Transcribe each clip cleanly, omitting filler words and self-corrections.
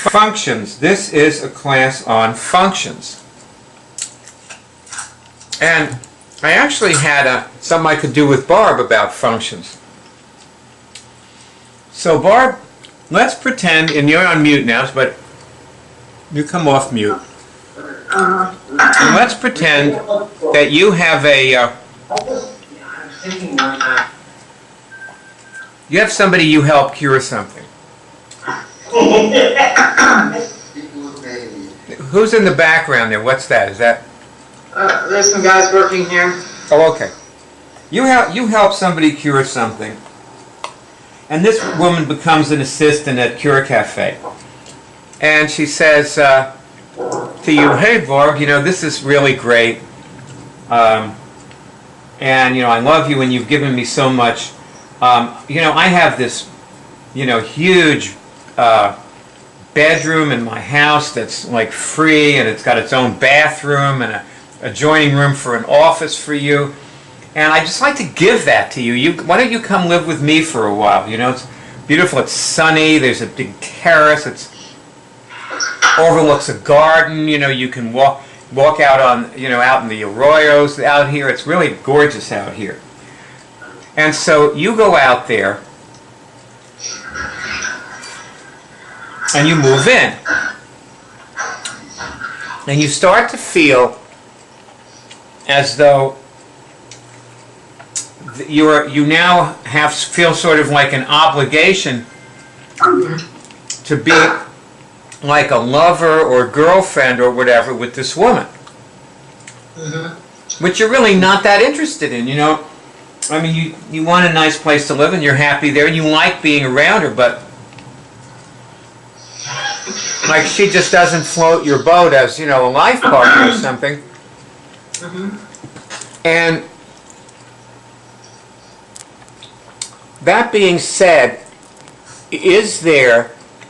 Functions. This is a class on functions. And I actually had something I could do with Barb about functions. So Barb, let's pretend, and you're on mute now, but you come off mute. And let's pretend that you have you have somebody you help cure something. Who's in the background there? What's that? Is that? There's some guys working here. Oh, okay. You help somebody cure something, and this woman becomes an assistant at Cure Cafe, and she says to you, "Hey, Barb, this is really great, and I love you, and you've given me so much. I have this, huge bedroom in my house that's like free, and it's got its own bathroom and a adjoining room for an office for you, and I'd just like to give that to you. Why don't you come live with me for a while? It's beautiful, it's sunny, there's a big terrace, it overlooks a garden, you can walk out on, out in the arroyos out here. It's really gorgeous out here." And so you go out there and you move in, and you start to feel as though you now feel sort of like an obligation to be like a lover or girlfriend or whatever with this woman, which you're really not that interested in. I mean, you want a nice place to live and you're happy there and you like being around her, but like she just doesn't float your boat as, a life partner or something. And that being said,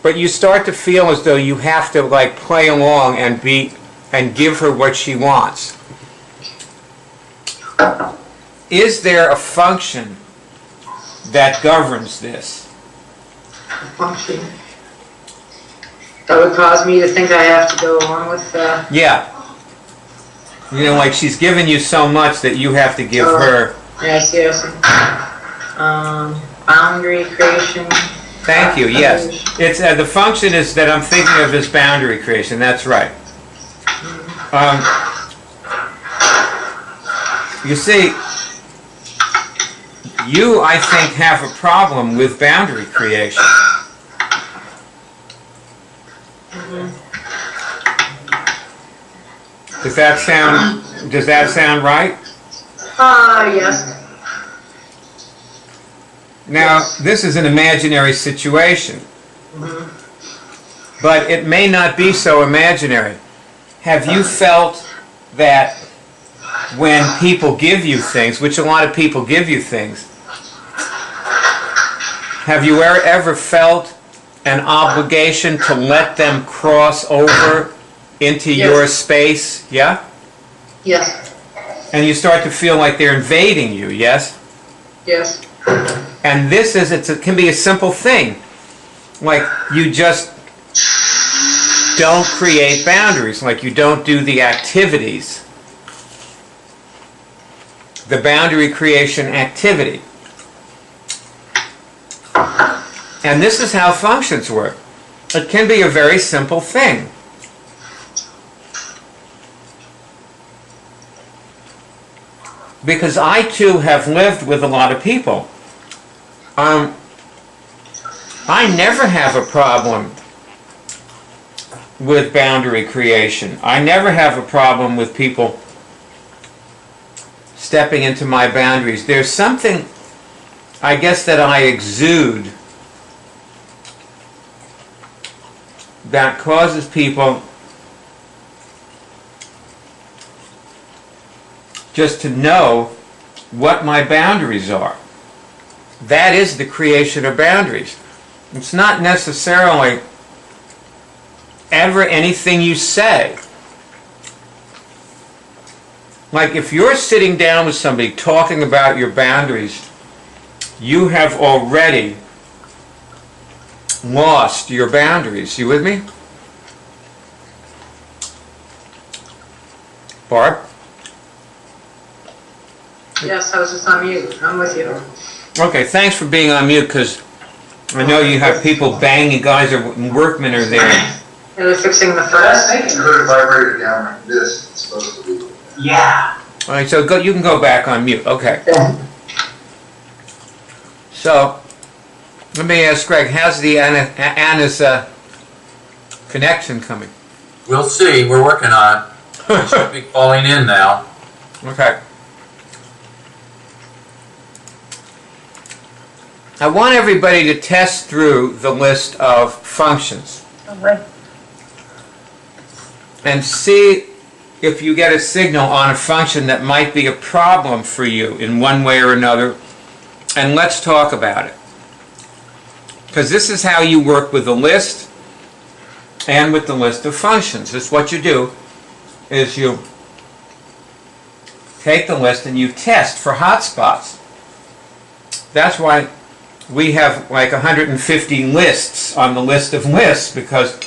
but you start to feel as though you have to like play along and give her what she wants. Is there a function that governs this? A function that would cause me to think I have to go along with Yeah. Like she's given you so much that you have to give her. Yes. Boundary creation. Thank you. Yes, it's the function is that I'm thinking of as boundary creation. That's right. You see, you I think have a problem with boundary creation. Does that sound right? Yes. Now, this is an imaginary situation, but it may not be so imaginary. Have you felt that when people give you things, which a lot of people give you things, have you ever felt an obligation to let them cross over into your space? Yeah? Yes. And you start to feel like they're invading you, yes? Yes. And it can be a simple thing. Like you just don't create boundaries, like you don't do the activities. The boundary creation activity. And this is how functions work. It can be a very simple thing. Because I too have lived with a lot of people. I never have a problem with boundary creation. I never have a problem with people stepping into my boundaries. There's something, I guess, that I exude that causes people just to know what my boundaries are. That is the creation of boundaries. It's not necessarily ever anything you say. Like if you're sitting down with somebody talking about your boundaries, you have already lost your boundaries. You with me? Barb? Yes, I was just on mute. I'm with you. Okay, thanks for being on mute, because I know you have people banging, guys or workmen are there. Yeah, they're fixing the But I furnace. think it could have vibrated down like this, it's supposed to be. Yeah. All right, so you can go back on mute, okay. So, let me ask Greg, how's the Anna's connection coming? We'll see. We're working on it. It should be falling in now. Okay. I want everybody to test through the list of functions and see if you get a signal on a function that might be a problem for you in one way or another, and let's talk about it. Because this is how you work with the list and with the list of functions. This is what you do, is you take the list and you test for hotspots. That's why we have like 150 lists on the list of lists, because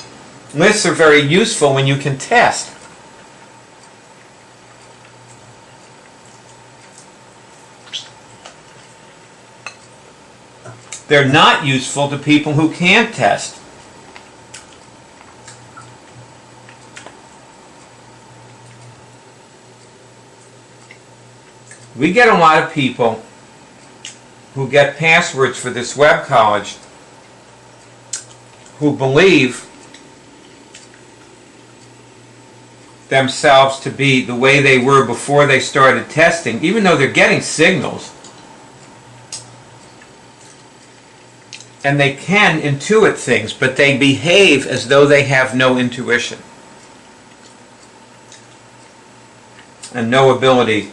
lists are very useful when you can test. They're not useful to people who can't test. We get a lot of people who get passwords for this web college who believe themselves to be the way they were before they started testing, even though they're getting signals. And they can intuit things, but they behave as though they have no intuition and no ability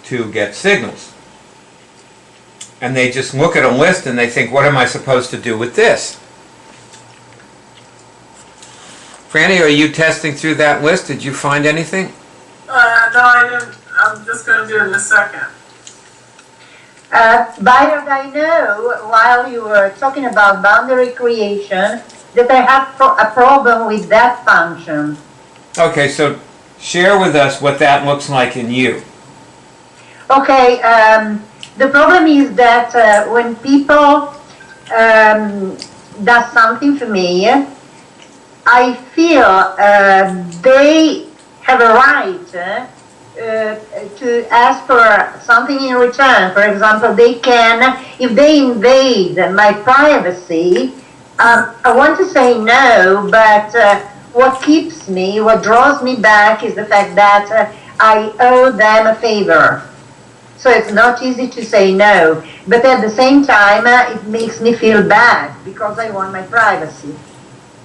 to get signals. And they just look at a list and they think, what am I supposed to do with this? Franny, are you testing through that list? Did you find anything? No, I didn't. I'm just going to do it in a second. Byron, I know while you were talking about boundary creation that I have a problem with that function. Okay, so share with us what that looks like in you. Okay, the problem is that when people does something for me, I feel they have a right to ask for something in return. For example, they can, if they invade my privacy, I want to say no, but what keeps me, what draws me back is the fact that I owe them a favor. So it's not easy to say no, but at the same time, it makes me feel bad because I want my privacy.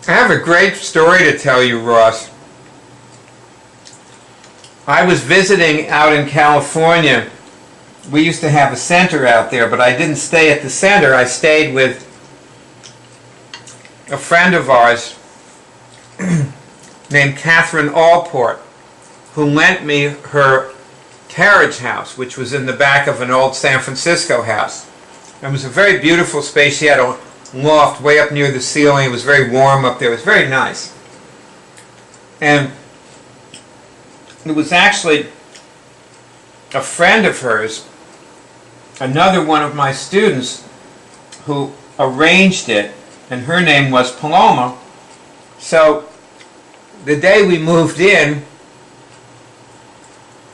I have a great story to tell you, Ross. I was visiting out in California. We used to have a center out there, but I didn't stay at the center. I stayed with a friend of ours named Catherine Allport, who lent me her carriage house, which was in the back of an old San Francisco house. It was a very beautiful space. She had a loft way up near the ceiling. It was very warm up there. It was very nice. And it was actually a friend of hers, another one of my students, who arranged it, and her name was Paloma. So the day we moved in,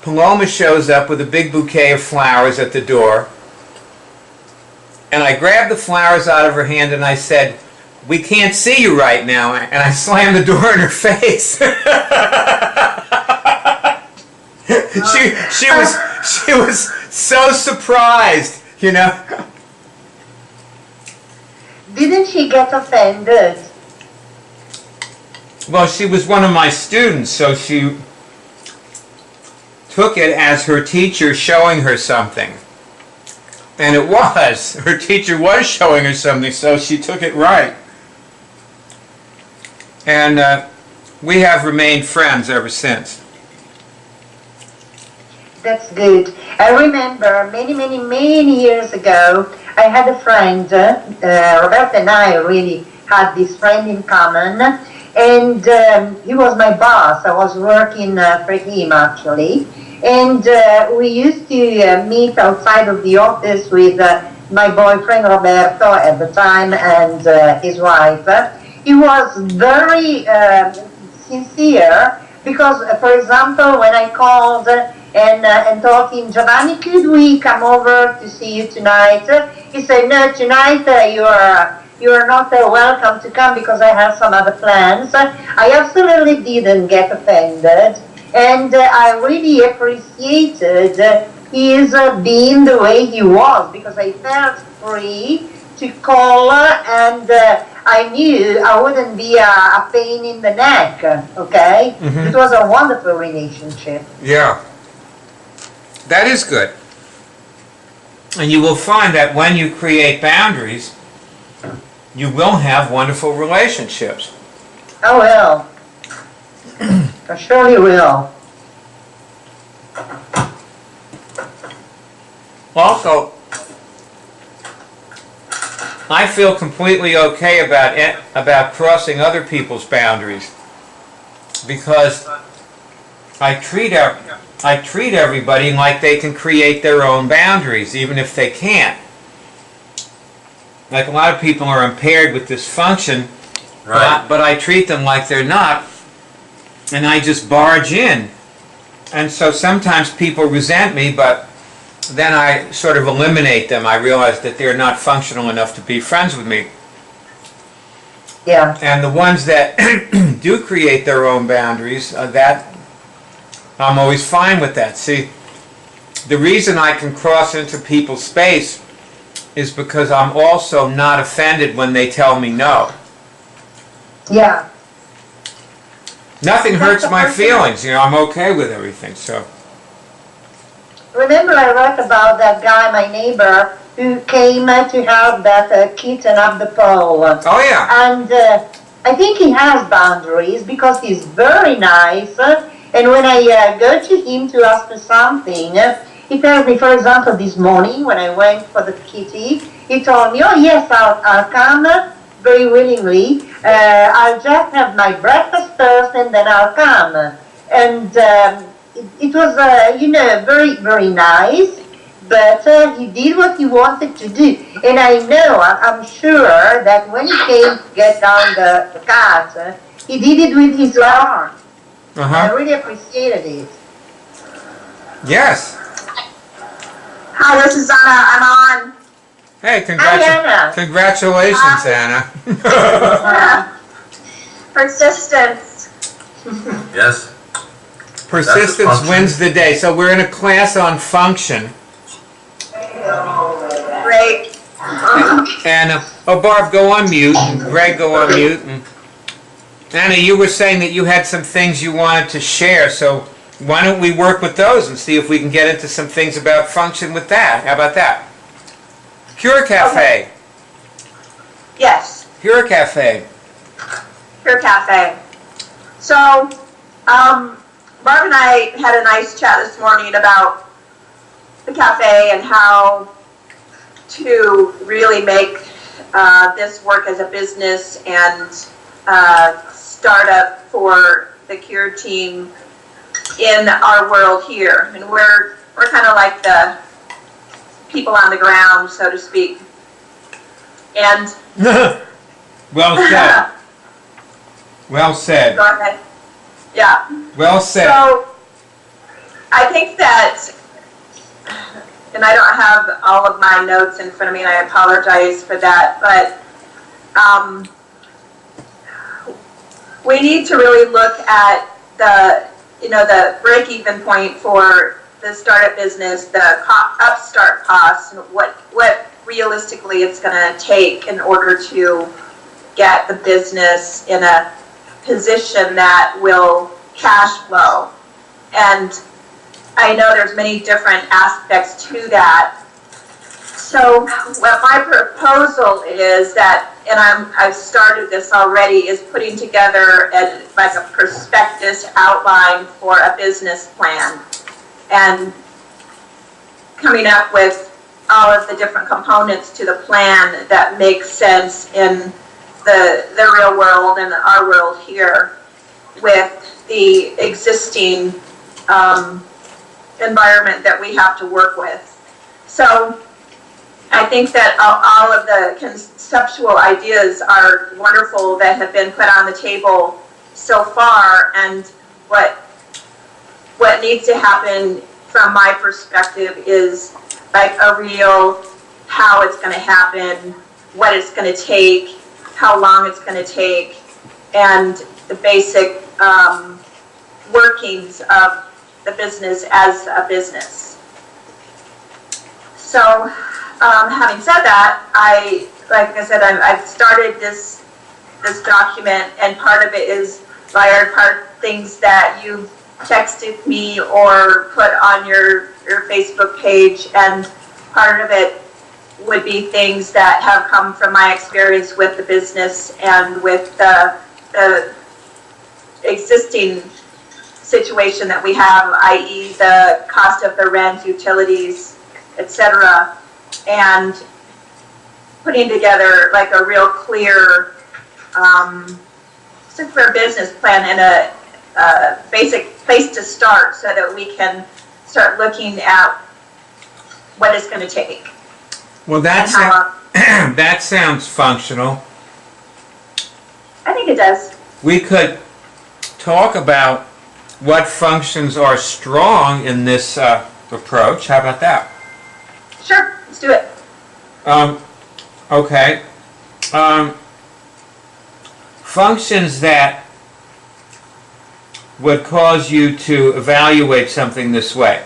Paloma shows up with a big bouquet of flowers at the door, and I grabbed the flowers out of her hand and I said, "We can't see you right now," and I slammed the door in her face. She was so surprised, you know. Didn't she get offended? Well, she was one of my students, so she took it as her teacher showing her something. And it was. Her teacher was showing her something, so she took it right. And we have remained friends ever since. That's good. I remember many years ago, I had a friend, Roberta and I really had this friend in common, and he was my boss. I was working for him actually, and we used to meet outside of the office with my boyfriend Roberto at the time and his wife. He was very sincere because, for example, when I called and told him, Giovanni, could we come over to see you tonight? He said, no, tonight you are not welcome to come because I have some other plans. I absolutely didn't get offended, and I really appreciated his being the way he was, because I felt free to call and I knew I wouldn't be a pain in the neck, okay? Mhm. It was a wonderful relationship. Yeah. That is good. And you will find that when you create boundaries, you will have wonderful relationships. Oh, well. I surely will. Also, I feel completely okay about crossing other people's boundaries because I treat everybody like they can create their own boundaries, even if they can't. Like a lot of people are impaired with dysfunction, Right. but I treat them like they're not, and I just barge in. And so sometimes people resent me, but then I sort of eliminate them. I realize that they're not functional enough to be friends with me. Yeah. And the ones that do create their own boundaries, that I'm always fine with that. See, the reason I can cross into people's space is because I'm also not offended when they tell me no. Yeah. Nothing hurts my feelings, I'm okay with everything, so. Remember I wrote about that guy, my neighbor, who came to help that kitten up the pole. Oh yeah. And I think he has boundaries because he's very nice. And when I go to him to ask for something, he tells me, for example, this morning when I went for the kitty, he told me, oh yes, I'll come very willingly. I'll just have my breakfast first and then I'll come. And it was, very, very nice. But he did what he wanted to do. And I know, I'm sure that when he came to get down the cat, he did it with his heart. I Uh-huh. really appreciated it. Yes. Hi, this is Anna. I'm on. Hey, Hi, Anna. congratulations, Anna. Persistence. Yes. Persistence function. wins the day. So we're in a class on function. Great. And, Barb, go on mute, and Greg, go on mute. And Anna, you were saying that you had some things you wanted to share, so why don't we work with those and see if we can get into some things about function with that? How about that? Pure Cafe. Yes, Pure Cafe. Pure Cafe. So, Barb and I had a nice chat this morning about the cafe and how to really make this work as a business and startup for the Cure team in our world here. And we're kind of like the people on the ground, so to speak. And Well said. Well said. go ahead. Yeah. Well said. So I think that, and I don't have all of my notes in front of me, and I apologize for that, but we need to really look at the break-even point for the startup business, the upstart costs, and what realistically it's going to take in order to get the business in a position that will cash flow. And I know there's many different aspects to that. So what my proposal is that, and I've started this already, is putting together a prospectus outline for a business plan and coming up with all of the different components to the plan that make sense in the real world and our world here with the existing environment that we have to work with. So I think that all of the conceptual ideas are wonderful that have been put on the table so far, and what needs to happen from my perspective is like a real how it's going to happen, what it's going to take, how long it's going to take, and the basic workings of the business as a business. So, having said that, like I said, I've started this document, and part of it is part things that you texted me or put on your Facebook page, and part of it would be things that have come from my experience with the business and with the existing situation that we have, i.e. the cost of the rent, utilities, etc., and putting together like a real clear business plan and a basic place to start so that we can start looking at what it's going to take. Well, that sounds functional. I think it does. We could talk about what functions are strong in this approach. How about that? Sure, let's do it. Okay. Functions that would cause you to evaluate something this way.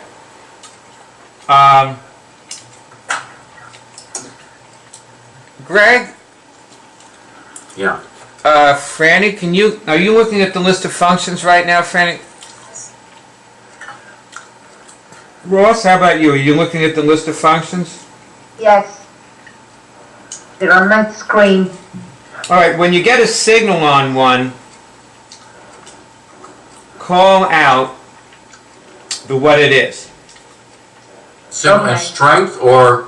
Greg? Yeah. Franny, are you looking at the list of functions right now, Franny? Ross, how about you? Are you looking at the list of functions? Yes. They're on my screen. All right, when you get a signal on one, call out what it is. Okay. Strength or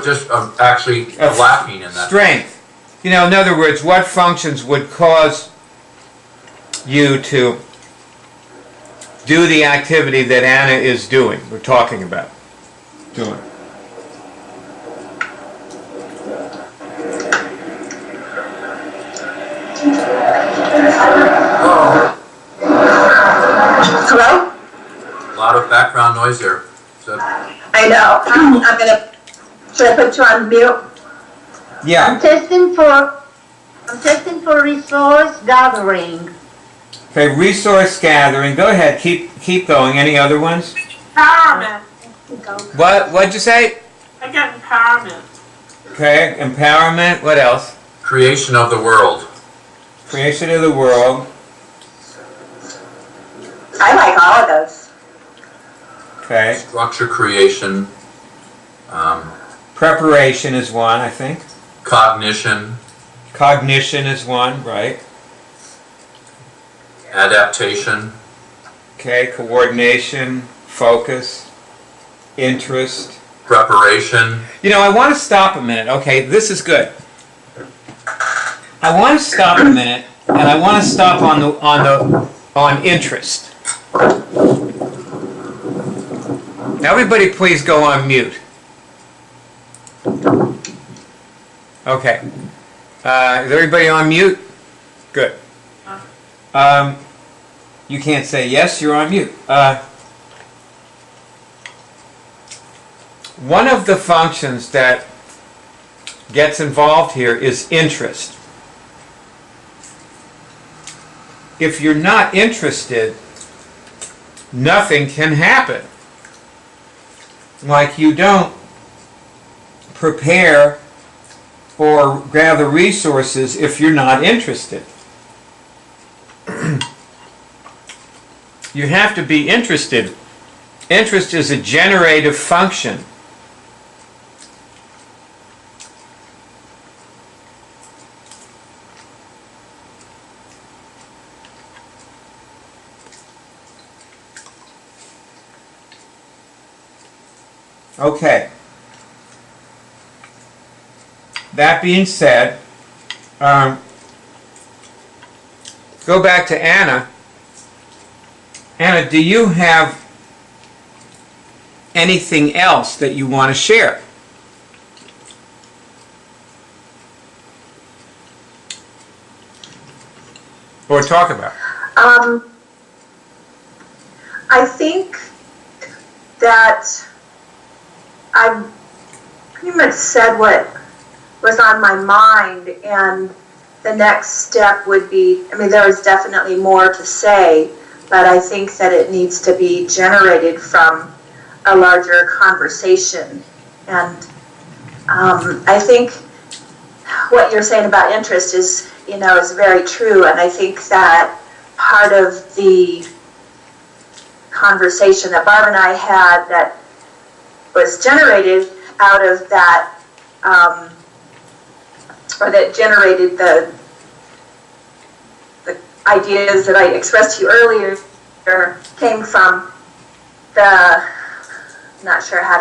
just actually lacking in that? Strength. You know, in other words, what functions would cause you to do the activity that Anna is doing, we're talking about doing. Hello? A lot of background noise here. I know. Should I put you on mute? Yeah. I'm testing for resource gathering. Okay, resource gathering. Go ahead, keep going. Any other ones? Empowerment. What'd you say? I got empowerment. Okay, empowerment. What else? Creation of the world. Creation of the world. I like all of those. Okay. Structure creation. Preparation is one, I think. Cognition. Cognition is one, right? Adaptation. Okay, coordination, focus, interest. Preparation. You know, I want to stop a minute. Okay, this is good. I want to stop a minute, and I want to stop on interest. Everybody, please go on mute. Okay. Is everybody on mute? Good. You can't say yes, you're on mute. One of the functions that gets involved here is interest. If you're not interested, nothing can happen. Like you don't prepare or gather resources if you're not interested. You have to be interested. Interest is a generative function. Okay. That being said, go back to Anna. Anna, do you have anything else that you want to share? Or talk about? I think that I pretty much said what was on my mind, and the next step would be, I mean, there is definitely more to say, but I think that it needs to be generated from a larger conversation. And I think what you're saying about interest is, is very true. And I think that part of the conversation that Barb and I had that was generated out of that, or that generated the ideas that I expressed to you earlier, came from I'm not sure how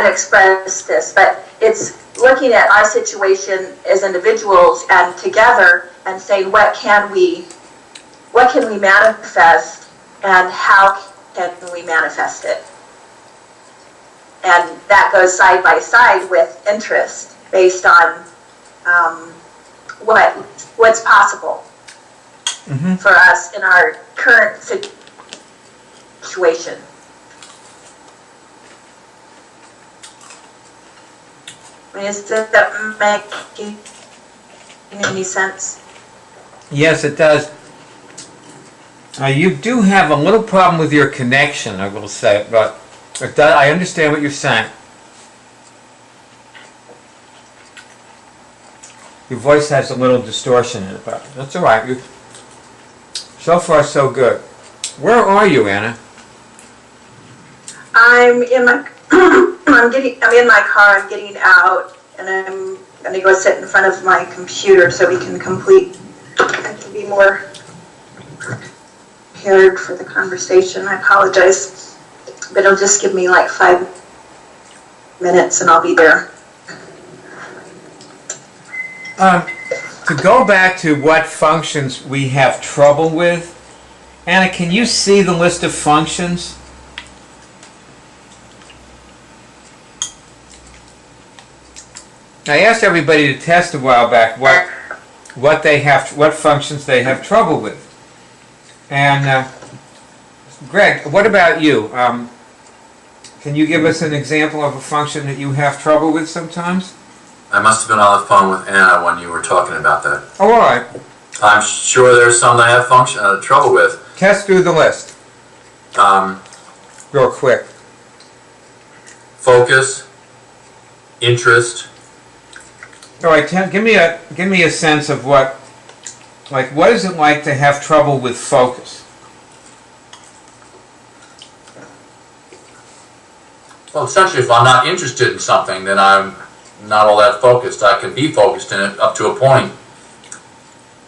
to express this, but it's looking at our situation as individuals and together and saying, what can we manifest and how can we manifest it? And that goes side by side with interest based on what's possible for us in our current situation. I mean, is that making any sense? Yes, it does. You do have a little problem with your connection, I will say, but I understand what you're saying. Your voice has a little distortion in it, but that's all right. So far, so good. Where are you, Anna? I'm in my I'm in my car. I'm getting out, and I'm going to go sit in front of my computer so we can I can be more prepared for the conversation. I apologize, but it'll just give me like 5 minutes, and I'll be there. To go back to what functions we have trouble with, Anna, can you see the list of functions? I asked everybody to test a while back what functions they have trouble with. And Greg, what about you? Can you give us an example of a function that you have trouble with sometimes? I must have been on the phone with Anna when you were talking about that. Oh, all right. I'm sure there's some that I have trouble with. Test through the list. Real quick. Focus, interest. All right, give me a sense of what is it like to have trouble with focus? Well, essentially, if I'm not interested in something, then I'm not all that focused. I can be focused in it up to a point.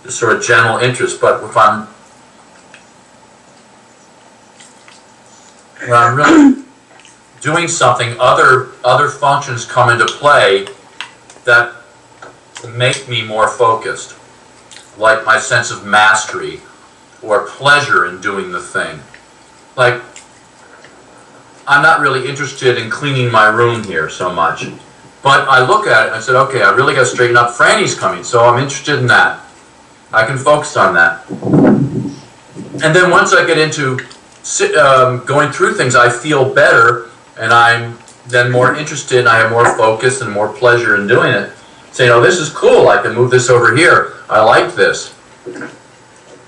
Just sort of general interest, but when I'm really doing something, other functions come into play that make me more focused, like my sense of mastery or pleasure in doing the thing. Like, I'm not really interested in cleaning my room here so much, but I look at it and I said, okay, I really got to straighten up. Franny's coming, so I'm interested in that. I can focus on that. And then once I get into going through things, I feel better, and I'm then more interested, and I have more focus and more pleasure in doing it. Saying, oh, this is cool, I can move this over here. I like this.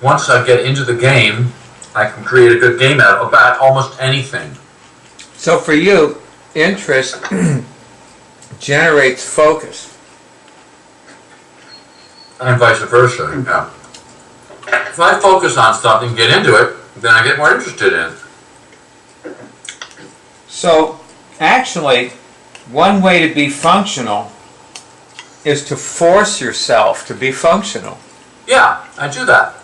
Once I get into the game, I can create a good game out of about almost anything. So for you, interest generates focus. And vice versa, yeah. If I focus on something, get into it, then I get more interested in it. So actually, one way to be functional is to force yourself to be functional. Yeah, I do that.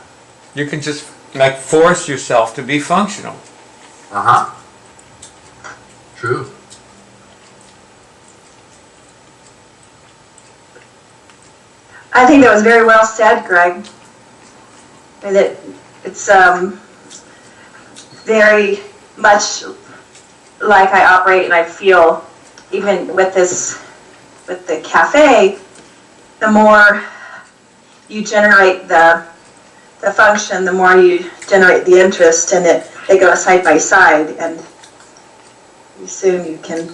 You can just force yourself to be functional. Uh-huh. True. I think that was very well said, Greg. And it's very much like I operate, and I feel even with the cafe, the more you generate the function, the more you generate the interest, and they go side by side, and soon you can,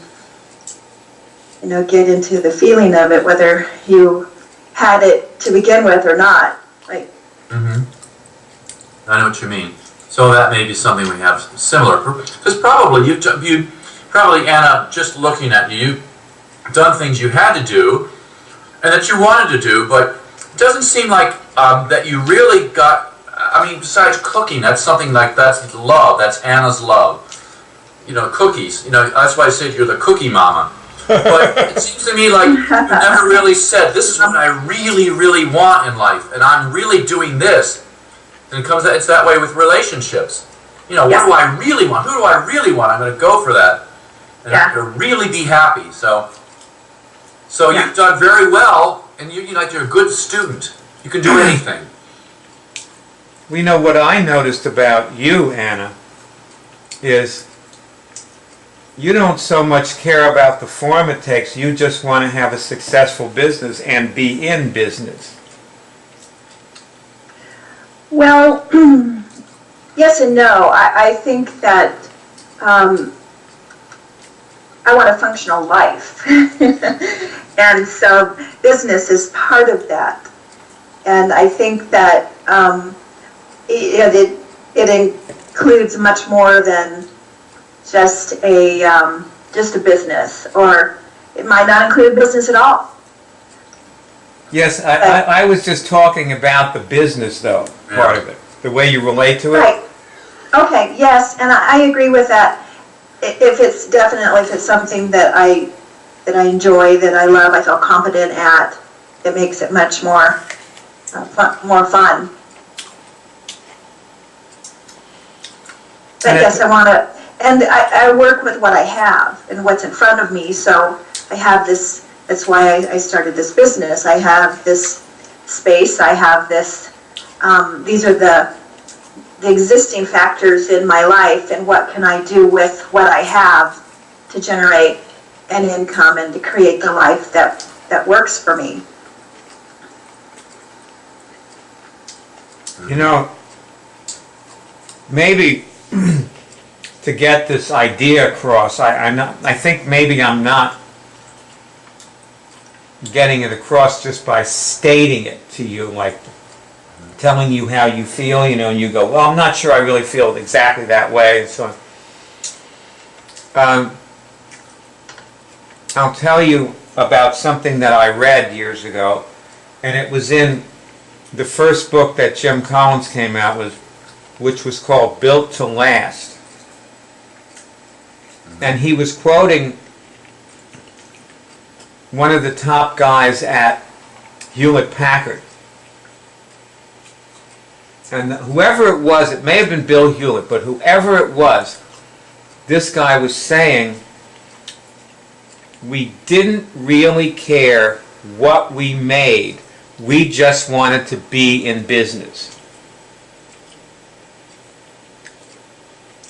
get into the feeling of it, whether you had it to begin with or not. Like, I know what you mean. So that may be something we have similar. Because probably you probably, Anna, just looking at you've done things you had to do and that you wanted to do, but it doesn't seem like that you really got, besides cooking, that's something like, that's love, that's Anna's love. Cookies, that's why I said you're the cookie mama. But it seems to me like you never really said, this is what I really, really want in life, and I'm really doing this. And it's that way with relationships. What do I really want? Who do I really want? I'm going to go for that. And I'm going to really be happy. So you've done very well, and you're a good student. You can do anything. What I noticed about you, Anna, is you don't so much care about the form it takes. You just want to have a successful business and be in business. well, yes and no. I think that I want a functional life. And so business is part of that. And I think that it includes much more than just a business, or it might not include business at all. Yes, I was just talking about the business, though, part of it, the way you relate to it. Right. Okay, yes, and I agree with that. If it's something that I enjoy, that I love, I feel confident at, it makes it much more fun. But yes, I want to, and I work with what I have and what's in front of me, so I have this. That's why I started this business. I have this space, I have this, these are the existing factors in my life, and what can I do with what I have to generate an income and to create the life that works for me. Maybe to get this idea across, I think maybe I'm not getting it across just by stating it to you, like telling you how you feel, and you go, well, I'm not sure I really feel exactly that way, and so I'll tell you about something that I read years ago, and it was in the first book that Jim Collins came out with, which was called Built to Last. And he was quoting one of the top guys at Hewlett-Packard. And whoever it was, it may have been Bill Hewlett, but whoever it was, this guy was saying, we didn't really care what we made. We just wanted to be in business.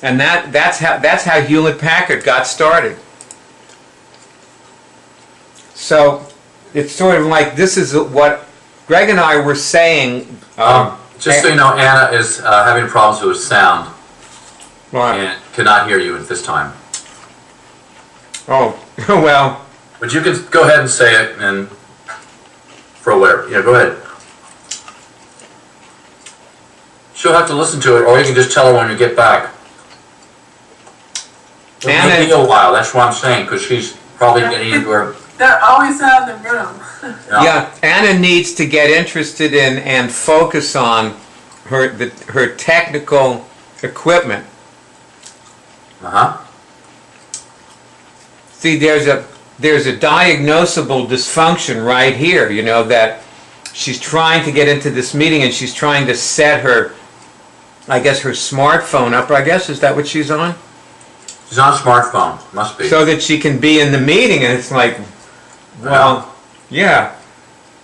And that's how Hewlett-Packard got started. So it's sort of like, this is what Greg and I were saying. Just so you know, Anna is having problems with sound Right. and cannot hear you at this time. Oh, well. But you can go ahead and say it, and for whatever. Yeah, go ahead. She'll have to listen to it, or you can just tell her when you get back. Anna- It'll be a while, that's what I'm saying, because she's probably getting into her... They're always out of the room. Yeah, Anna needs to get interested in and focus on her technical equipment. Uh-huh. See, there's a diagnosable dysfunction right here, that she's trying to get into this meeting and she's trying to set her, I guess, her smartphone up, I guess, is that what she's on? She's on a smartphone, must be. So that she can be in the meeting, and it's like, well, yeah.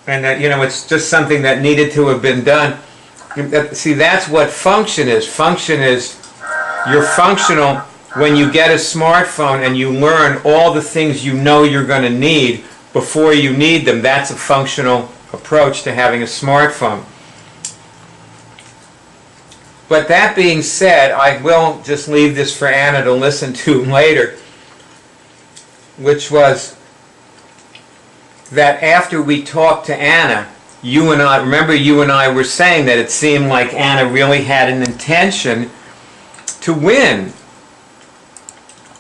And it's just something that needed to have been done. See, that's what function is. Function is you're functional when you get a smartphone and you learn all the things you know you're going to need before you need them. That's a functional approach to having a smartphone. But that being said, I will just leave this for Anna to listen to later, which was that after we talked to Anna, you and I were saying that it seemed like Anna really had an intention to win,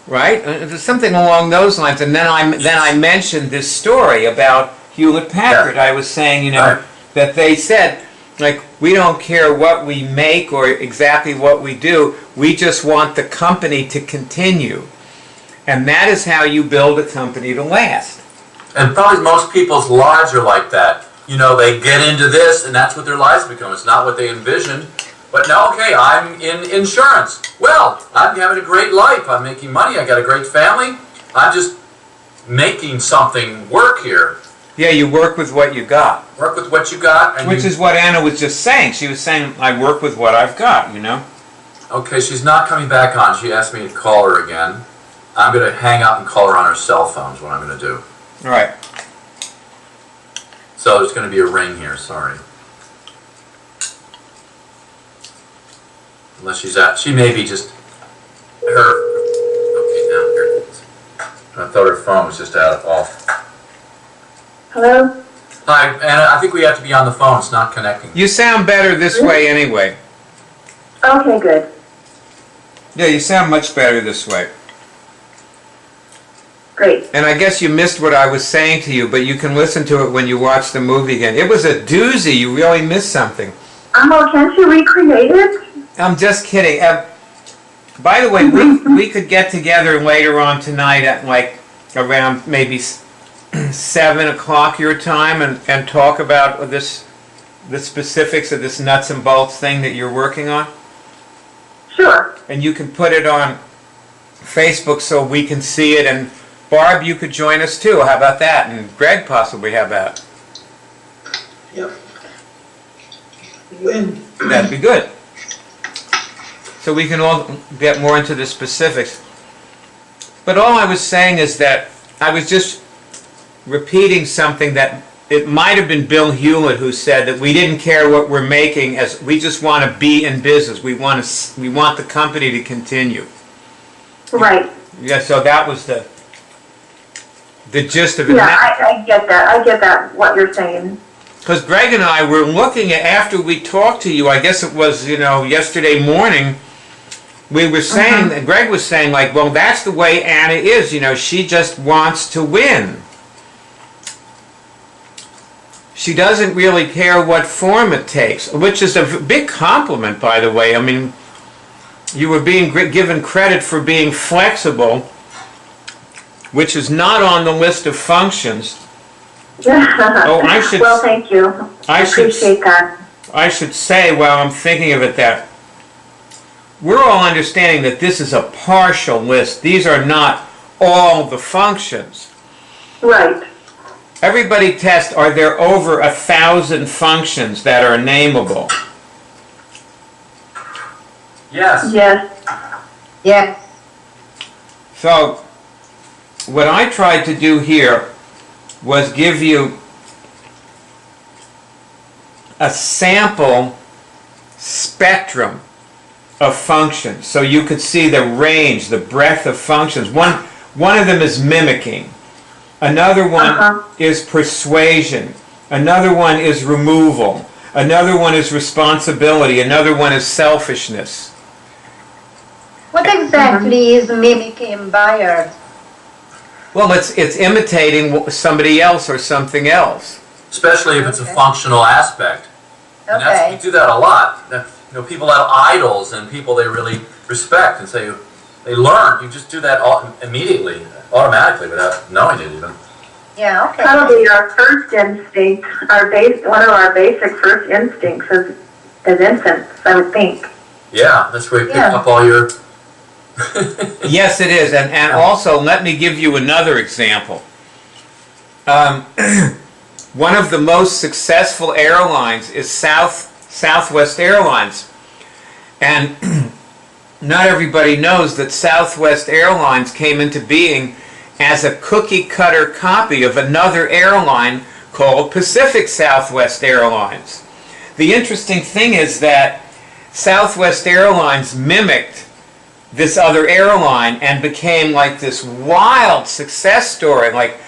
right? It was something along those lines. And then I mentioned this story about Hewlett Packard. Yeah. I was saying, Right. that they said, like, we don't care what we make or exactly what we do. We just want the company to continue. And that is how you build a company to last. And probably most people's lives are like that. They get into this, and that's what their lives become. It's not what they envisioned. But now, okay, I'm in insurance. Well, I'm having a great life. I'm making money. I got a great family. I'm just making something work here. Yeah, you work with what you got. Work with what you got. And Which is what Anna was just saying. She was saying, I work with what I've got, Okay, she's not coming back on. She asked me to call her again. I'm going to hang up and call her on her cell phone is what I'm going to do. All right. So there's going to be a ring here, sorry. Unless she may be just, okay, now here it is. I thought her phone was just off. Hello? Hi, Anna, I think we have to be on the phone, it's not connecting. You sound better this way anyway. Okay, good. Yeah, you sound much better this way. Great. And I guess you missed what I was saying to you, but you can listen to it when you watch the movie again. It was a doozy. You really missed something. Well, can't you recreate it? I'm just kidding. By the way, we could get together later on tonight at like around maybe 7 o'clock your time and talk about the specifics of this nuts and bolts thing that you're working on. Sure. And you can put it on Facebook so we can see it. And Barb, you could join us too. How about that? And Greg possibly. How about? Yep. Win. That'd be good. So we can all get more into the specifics. But all I was saying is that I was just repeating something that it might have been Bill Hewlett who said that we didn't care what we're making, as we just want to be in business. We want the company to continue. Right. Yeah. So that was the gist of it. Yeah, I get that. I get that, what you're saying. Because Greg and I were looking at, after we talked to you, I guess it was, yesterday morning, we were saying, that Greg was saying, like, well, that's the way Anna is, she just wants to win. She doesn't really care what form it takes, which is a big compliment, by the way. I mean, you were being given credit for being flexible, which is not on the list of functions. Oh, I should. Well, thank you. I appreciate that. I should say, while I'm thinking of it, that we're all understanding that this is a partial list. These are not all the functions. Right. Everybody tests, are there over 1,000 functions that are nameable? Yes. Yes. Yes. So, what I tried to do here was give you a sample spectrum of functions, so you could see the range, the breadth of functions. One of them is mimicking. Another one is persuasion. Another one is removal. Another one is responsibility. Another one is selfishness. What exactly is mimicking buyers? Well, it's imitating somebody else or something else. Especially if it's a functional aspect. And Okay. we do that a lot. People have idols and people they really respect, and so they learn. You just do that immediately, automatically, without knowing it even. Yeah, okay. Probably our first instinct, one of our basic first instincts as infants, I would think. Yeah, that's where you pick Yeah. up all your... Yes, it is. And also, let me give you another example. one of the most successful airlines is Southwest Airlines. And not everybody knows that Southwest Airlines came into being as a cookie-cutter copy of another airline called Pacific Southwest Airlines. The interesting thing is that Southwest Airlines mimicked this other airline and became like this wild success story, like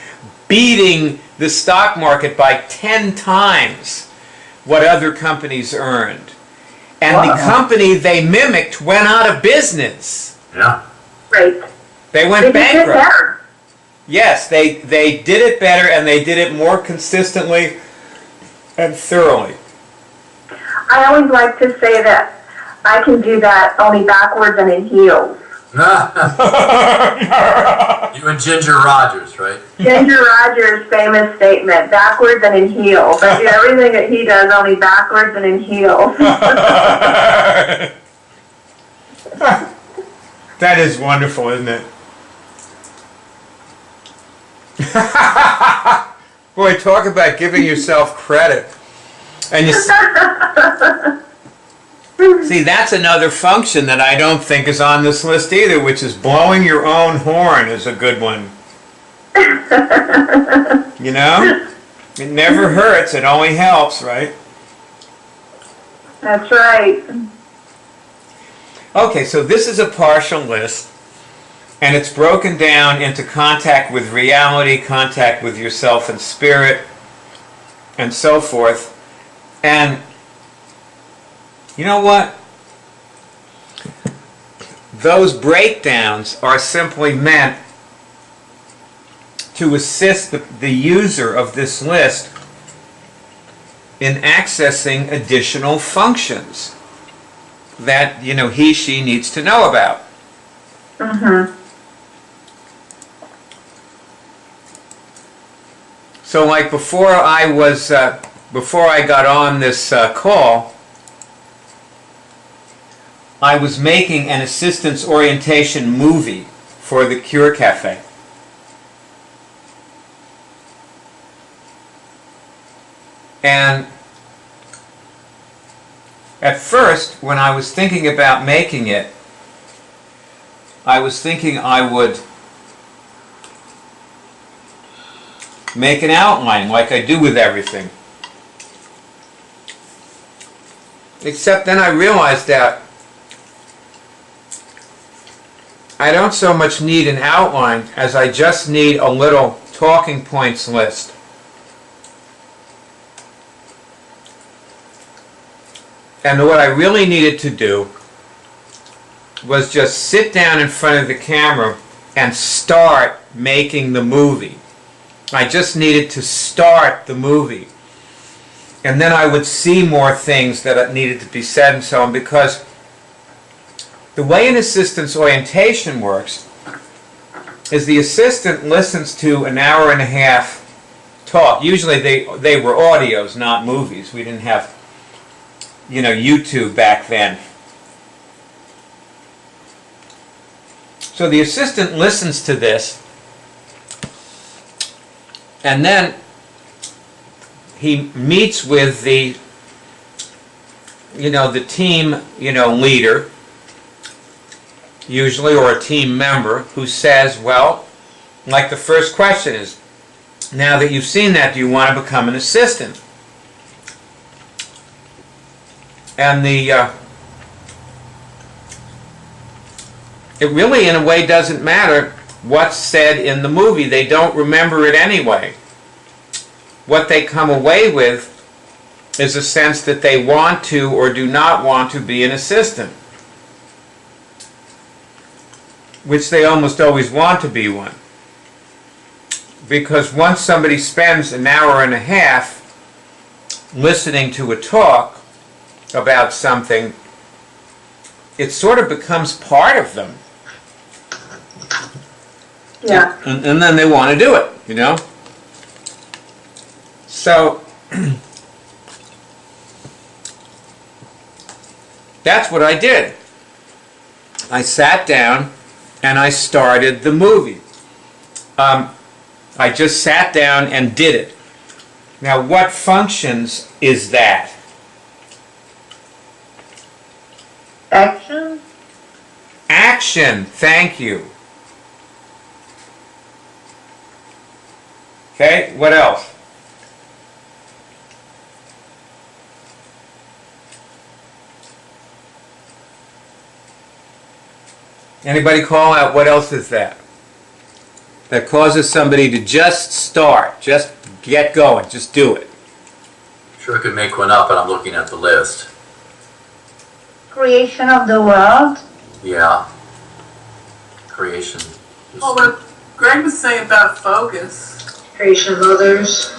beating the stock market by 10 times what other companies earned. And the company they mimicked went out of business. Yeah. Great. They went They did bankrupt. better. Yes, they did it better, and they did it more consistently and thoroughly. I always like to say that I can do that only backwards and in heels. You and Ginger Rogers, right? Ginger Rogers' famous statement, backwards and in heels. I do everything that he does only backwards and in heels. That is wonderful, isn't it? Boy, talk about giving yourself credit. And you see, that's another function that I don't think is on this list either, which is blowing your own horn is a good one. You know? It never hurts, it only helps, right? That's right. Okay, so this is a partial list, and it's broken down into contact with reality, contact with yourself and spirit, and so forth. And you know what? Those breakdowns are simply meant to assist the user of this list in accessing additional functions that, you know, she needs to know about. Mm-hmm. So like before I got on this call, I was making an assistance orientation movie for the Cure Cafe. And at first, when I was thinking about making it, I was thinking I would make an outline like I do with everything. Except then I realized that I don't so much need an outline as I just need a little talking points list. And what I really needed to do was just sit down in front of the camera and start making the movie. I just needed to start the movie. And then I would see more things that needed to be said and so on, because the way an assistance orientation works is the assistant listens to an hour and a half talk. Usually they were audios, not movies. We didn't have, you know, YouTube back then. So the assistant listens to this, and then he meets with the, the team, leader, usually, or a team member, who says, well, like the first question is, now that you've seen that, do you want to become an assistant? And it really, in a way, doesn't matter what's said in the movie. They don't remember it anyway. What they come away with is a sense that they want to or do not want to be an assistant, which they almost always want to be one. Because once somebody spends an hour and a half listening to a talk about something, it sort of becomes part of them. Yeah. And then they want to do it, So, that's what I did. I sat down and I started the movie. I just sat down and did it. Now, what functions is that? Action? Action, thank you. Okay, what else? Anybody call out what else is that? That causes somebody to just start, just get going, just do it. Sure, I could make one up, but I'm looking at the list. Creation of the world? Yeah. Creation. Well, what Greg was saying about focus. Creation of others,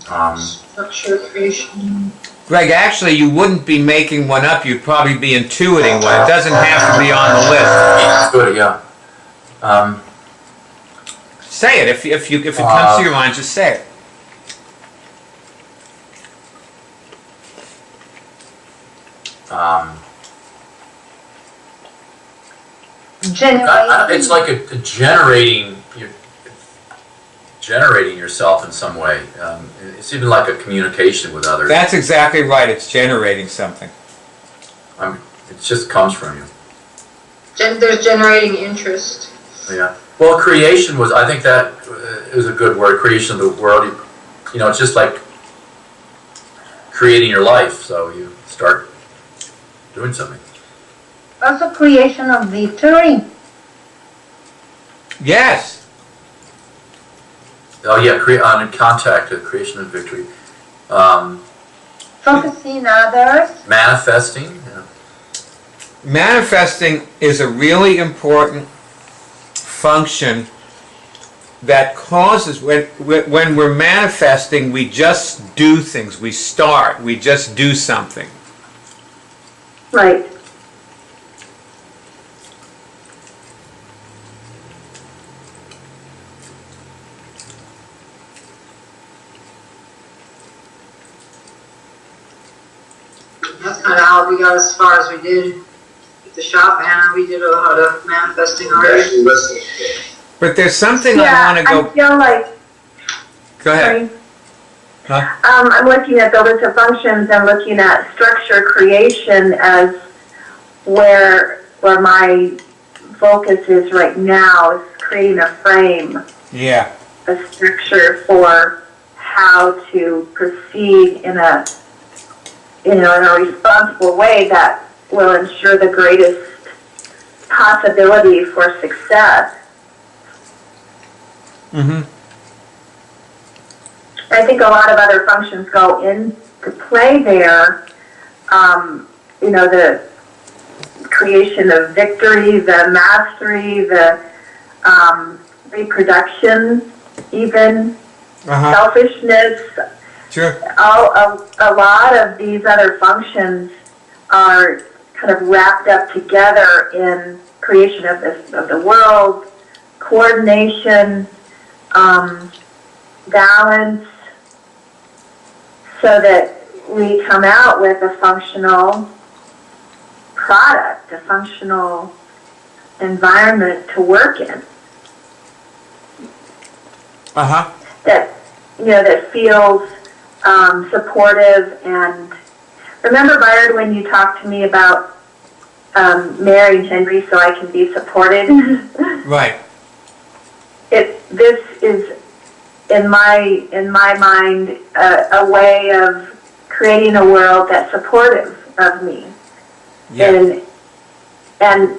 Um, structure, creation. Greg, actually, you wouldn't be making one up, you'd probably be intuiting one. It doesn't have to be on the list. good, yeah. Say it, if it comes to your mind, just say it. It's like a generating, you're generating yourself in some way. It's even like a communication with others. That's exactly right, it's generating something. It just comes from you. There's generating interest. Yeah. Well, creation was, I think that is a good word, creation of the world. You know, it's just like creating your life, so you start doing something. Also creation of victory. Yes. Oh yeah, on contact, creation of victory. Focusing others. Manifesting. Yeah. Manifesting is a really important function that causes, when we're manifesting, we just do things, we start, we just do something. Right. That's kind of how we got as far as we did with the shop banner. We did a lot of manifesting already. Actually, listen. But there's something I Yeah, want to I go, feel like, go ahead. sorry. Huh? I'm looking at the list of functions and looking at structure creation as where my focus is right now, is creating a frame, Yeah, a structure for how to proceed in a responsible way that will ensure the greatest possibility for success. mm-hmm, I think a lot of other functions go into play there. The creation of victory, the mastery, the reproduction, even selfishness. Sure. A lot of these other functions are kind of wrapped up together in creation of the world, coordination, balance, so that we come out with a functional product, a functional environment to work in that feels supportive. And remember, Byard, when you talked to me about marrying Henry so I can be supported? Right. This is, in my mind, a way of creating a world that's supportive of me, Yeah. and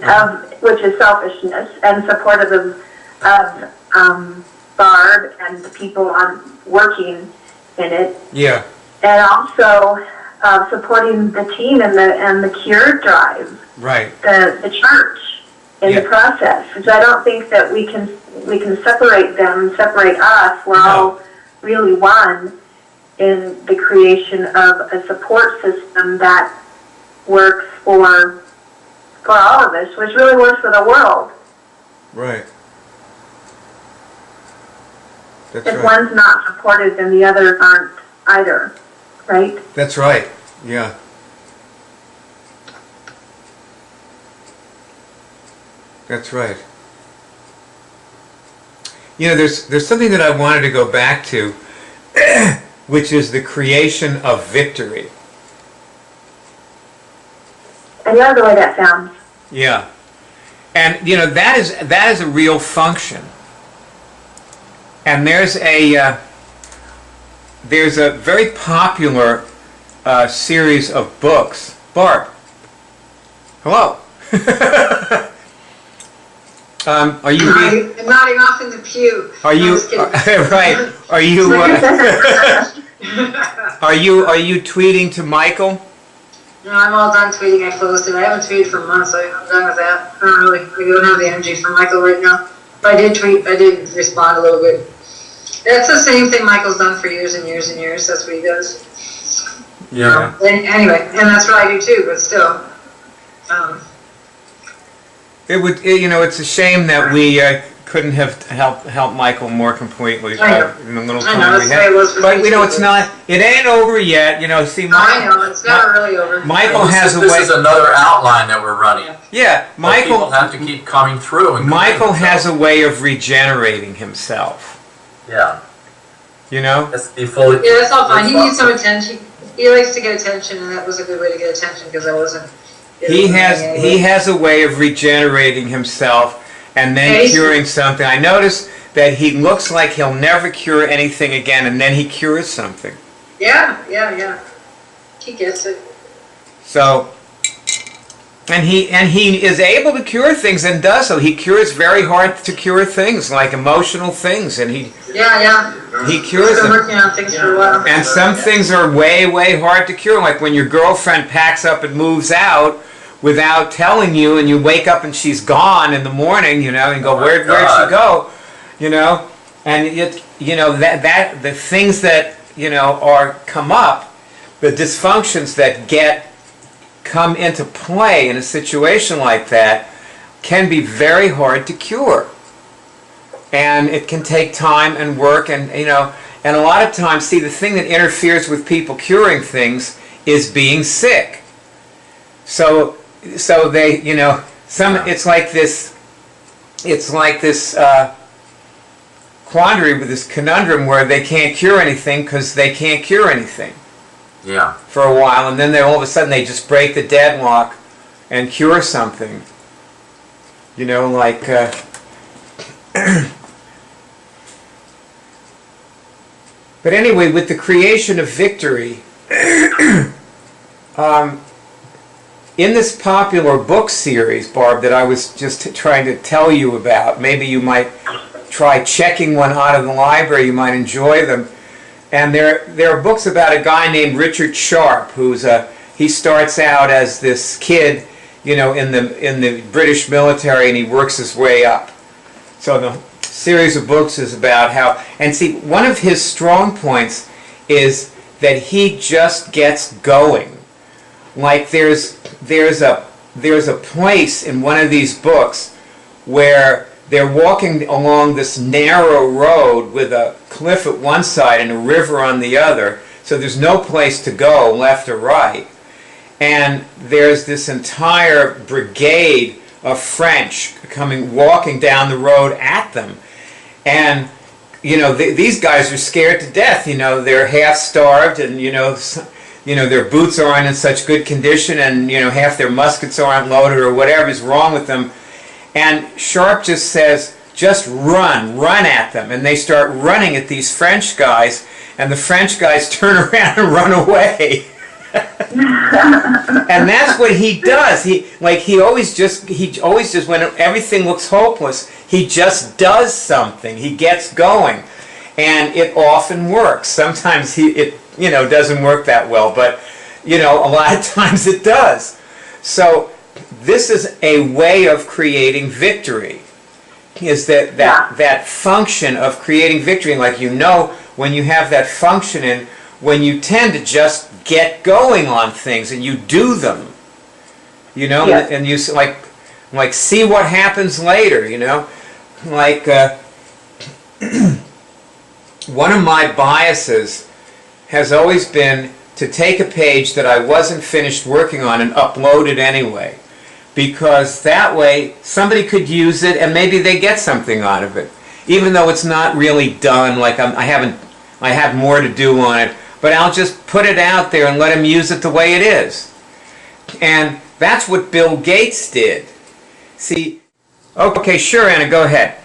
which is selfishness, and supportive of Barb and the people working in it, Yeah. and also supporting the team and the Cure drive, Right. the church in the process. Because I don't think that we can separate them, separate us. We're all really one in the creation of a support system that works for all of us, which really works for the world. Right. That's If right. one's not supported, then the others aren't either, right? That's right. Yeah. That's right. there's something that I wanted to go back to, which is the creation of victory. I love the way that sounds. Yeah. And, that is a real function. And there's a very popular series of books. Barb. Hello. Are you reading? I'm nodding off in the pew. Are No, you just kidding. right? Are you tweeting to Michael? No, I'm all done tweeting. I closed it. I haven't tweeted for months. I'm done with that. I don't have the energy for Michael right now. But I did tweet. I did respond a little bit. That's the same thing Michael's done for years and years and years. That's what he does. Yeah. Anyway, and that's what I do too. But still, It's a shame that we couldn't have helped Michael more completely I know. in the little I time know, we that's the way had. it was for But me too, it's not. It ain't over yet. See, I know it's never really over. Michael has a This way. is another outline that we're running. Yeah, But people Michael. have to keep coming through. And Michael has a way of regenerating himself. Yeah. That's be fully. Yeah, that's all fine. He needs some attention. He likes to get attention, and that was a good way to get attention because I wasn't. He has a way of regenerating himself and then Yeah, curing something. I notice that he looks like he'll never cure anything again, and then he cures something. Yeah. He gets it. So, and he is able to cure things and does so. He cures very hard to cure things like emotional things, and he Yeah. cures He's been them. working on things for a while. And some things are way, way hard to cure, like when your girlfriend packs up and moves out without telling you, and you wake up and she's gone in the morning, and you go, where'd she go? And that the things that are come up, the dysfunctions that come into play in a situation like that, can be very hard to cure, and it can take time and work, and and a lot of times, see, the thing that interferes with people curing things is being sick. So they, it's like this quandary with this conundrum where they can't cure anything because they can't cure anything. Yeah. For a while, and then all of a sudden they just break the deadlock and cure something. But anyway, with the creation of victory, in this popular book series, Barb, that I was just trying to tell you about, maybe you might try checking one out of the library, you might enjoy them. And there are books about a guy named Richard Sharp, he starts out as this kid, in the British military, and he works his way up. So the series of books is about how, and see, one of his strong points is that he just gets going. Like there's a place in one of these books where they're walking along this narrow road with a cliff at one side and a river on the other, so there's no place to go left or right. And there's this entire brigade of French walking down the road at them. And, these guys are scared to death. They're half starved, and, their boots aren't in such good condition, and, half their muskets aren't loaded or whatever's wrong with them. And Sharp just says, just run at them. And they start running at these French guys, and the French guys turn around and run away. And that's what he does. He always just, when everything looks hopeless, he just does something. He gets going. And it often works. Sometimes it doesn't work that well, but, a lot of times it does. So this is a way of creating victory, is that function of creating victory. Like, when you have that function in, when you tend to just get going on things and you do them, and you like see what happens later, like one of my biases has always been to take a page that I wasn't finished working on and upload it anyway, because that way somebody could use it and maybe they get something out of it. even though it's not really done, like I have more to do on it, but I'll just put it out there and let him use it the way it is. And that's what Bill Gates did. See, okay, sure, Anna, go ahead.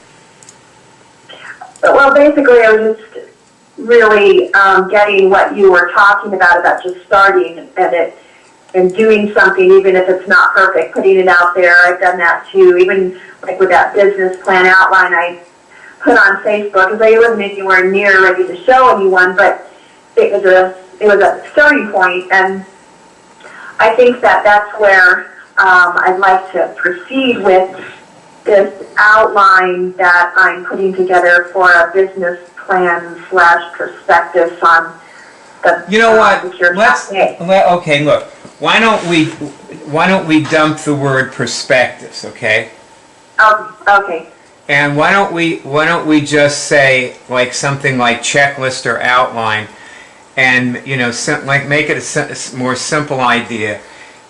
Well, basically, I was just really getting what you were talking about just starting at it and doing something, even if it's not perfect, putting it out there. I've done that too, even like with that business plan outline I put on Facebook, because I wasn't anywhere near ready to show anyone, but it was a starting point, and I think that's where I'd like to proceed with this outline that I'm putting together for a business plan / perspective on the. You know what? Okay, look. Why don't we dump the word perspectives, okay? Okay. And why don't we just say like something like checklist or outline, and like make it a more simple idea,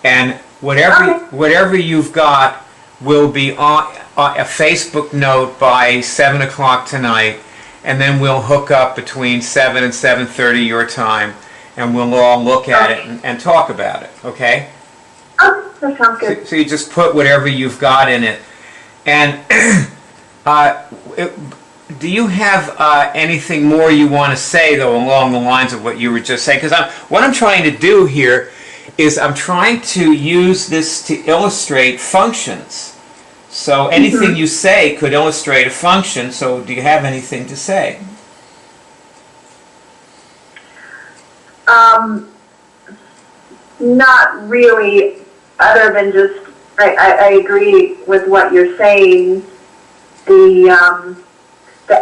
and whatever you've got will be on a Facebook note by 7 o'clock tonight, and then we'll hook up between 7 and 7:30 your time, and we'll all look at it and talk about it, okay? Oh, that sounds good. So you just put whatever you've got in it. And do you have anything more you want to say, though, along the lines of what you were just saying? Because what I'm trying to do here is I'm trying to use this to illustrate functions. So anything you say could illustrate a function. So do you have anything to say? Not really, other than just, I agree with what you're saying. The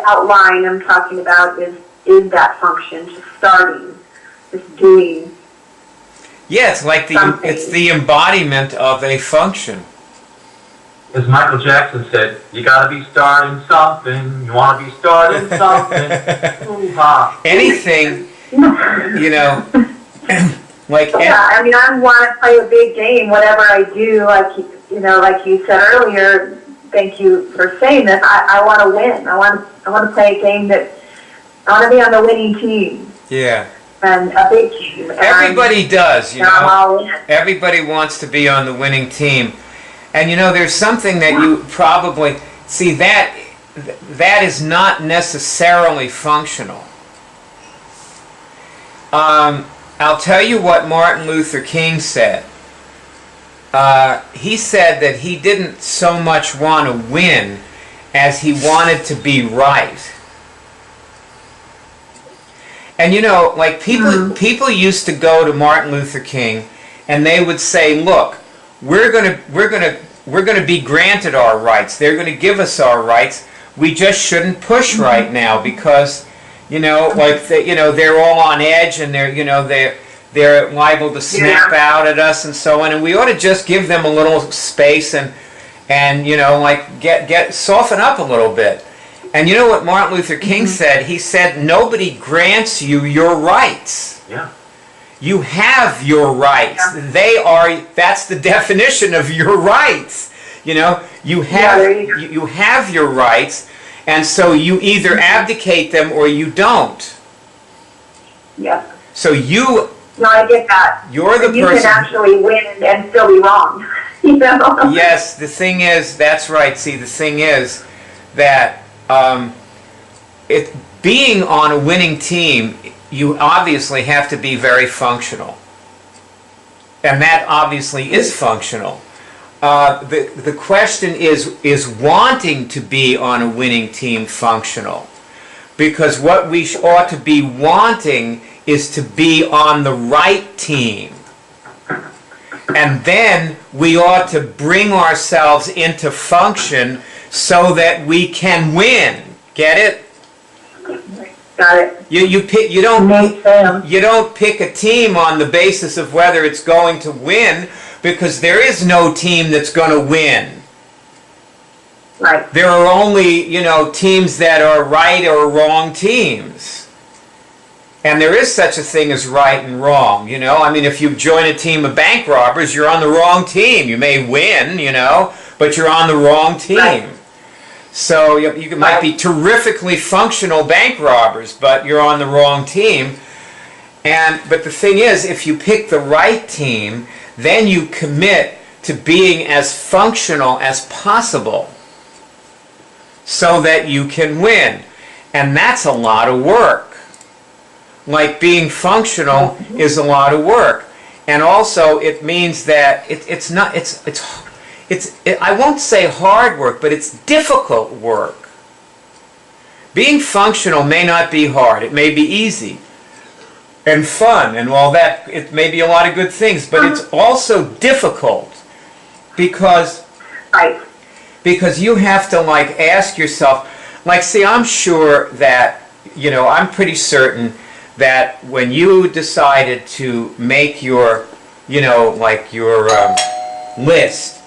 outline I'm talking about is that function, just starting, just doing. Yeah, it's like it's the embodiment of a function. As Michael Jackson said, you gotta be starting something. You wanna be starting something. Hoo-ha. Anything, like. Yeah, I mean, I want to play a big game. Whatever I do, like you said earlier. Thank you for saying this. I want to win. I want to play a game that I want to be on the winning team. Yeah. And a big team. Everybody does, Everybody wants to be on the winning team. And there's something that you probably see that is not necessarily functional. I'll tell you what Martin Luther King said. He said that he didn't so much want to win as he wanted to be right. And like people used to go to Martin Luther King and they would say, look, we're gonna be granted our rights. They're gonna give us our rights. We just shouldn't push right now because they're all on edge and they're liable to snap out at us and so on, and we ought to just give them a little space and soften up a little bit. And you know what Martin Luther King said? He said, nobody grants you your rights. Yeah. You have your rights. Yeah. That's the definition of your rights. You have your rights, and so you either abdicate them or you don't. Yeah. So No, I get that. You're the person. You can actually win and still be wrong. Yes, the thing is, that's right. See, the thing is that being on a winning team, you obviously have to be very functional. And that obviously is functional. The question is wanting to be on a winning team functional? Because what we ought to be wanting is to be on the right team. And then we ought to bring ourselves into function so that we can win. Get it? Got it. You don't pick a team on the basis of whether it's going to win, because there is no team that's going to win. Right. There are only, teams that are right or wrong teams. And there is such a thing as right and wrong, if you join a team of bank robbers, you're on the wrong team. You may win, but you're on the wrong team. Right. So you might be terrifically functional bank robbers, but you're on the wrong team. But the thing is, if you pick the right team, then you commit to being as functional as possible so that you can win. And that's a lot of work. Like being functional is a lot of work. And also it means that I won't say hard work, but it's difficult work. Being functional may not be hard. It may be easy and fun and all that. It may be a lot of good things, but it's also difficult because you have to like ask yourself, like, see, I'm sure that, I'm pretty certain that when you decided to make your, your list,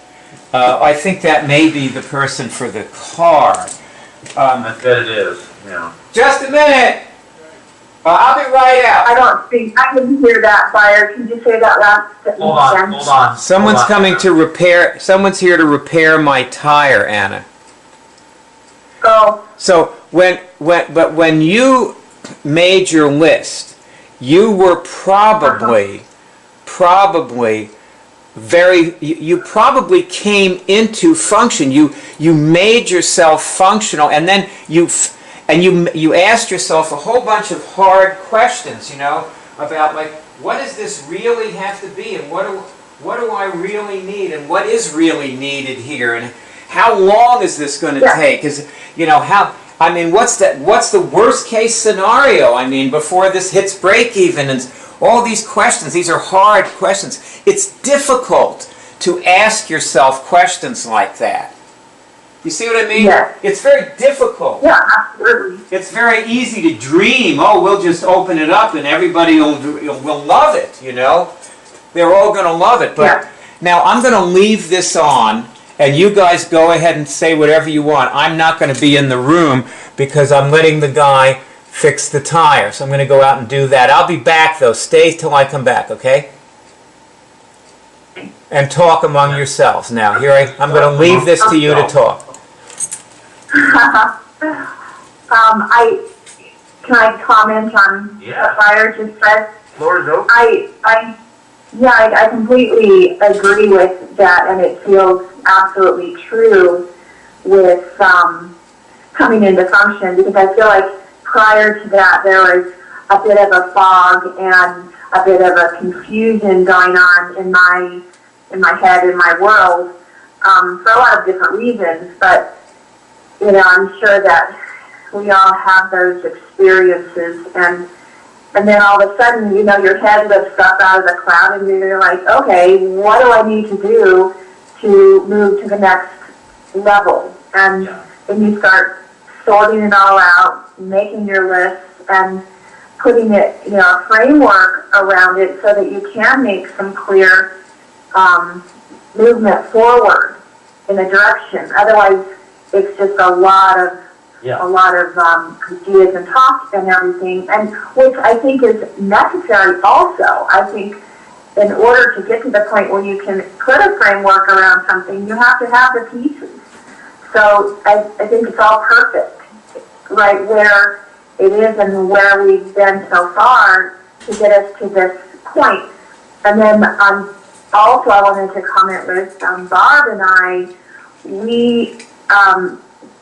I think that may be the person for the car. I bet it is, yeah. Just a minute! I'll be right out. I didn't hear that, Buyer. Can you say that last sentence again? Hold on. Someone's here to repair my tire, Anna. Oh, So when you made your list, you were probably you probably came into function. You made yourself functional, and then you asked yourself a whole bunch of hard questions, about like, what does this really have to be, and what do I really need, and what is really needed here, and how long is this going to take? What's the worst case scenario? Before this hits break even, and all these questions. These are hard questions. It's difficult to ask yourself questions like that. You see what I mean? Yes. It's very difficult. yeah, absolutely. It's very easy to dream, we'll just open it up and everybody will love it, They're all going to love it. But now I'm going to leave this on, and you guys go ahead and say whatever you want. I'm not going to be in the room because I'm letting the guy fix the tire. So I'm going to go out and do that. I'll be back, though. Stay till I come back, okay? And talk among yourselves. Now, I'm going to leave this to you to talk. Can I comment on what Buyer just said? Floor is open. I completely agree with that, and it feels absolutely true with coming into function, because I feel like prior to that there was a bit of a fog and a bit of a confusion going on in my head, in my world, for a lot of different reasons. But I'm sure that we all have those experiences, and then all of a sudden, your head lifts up out of the cloud, and you're like, okay, what do I need to do to move to the next level? And then you start sorting it all out, making your list, and putting it, a framework around it so that you can make some clear movement forward in a direction. Otherwise, it's just a lot of ideas and talk and everything, and which I think is necessary also. I think in order to get to the point where you can put a framework around something, you have to have the pieces. So I think it's all perfect, right where it is and where we've been so far to get us to this point. And then also I wanted to comment with Barb and I,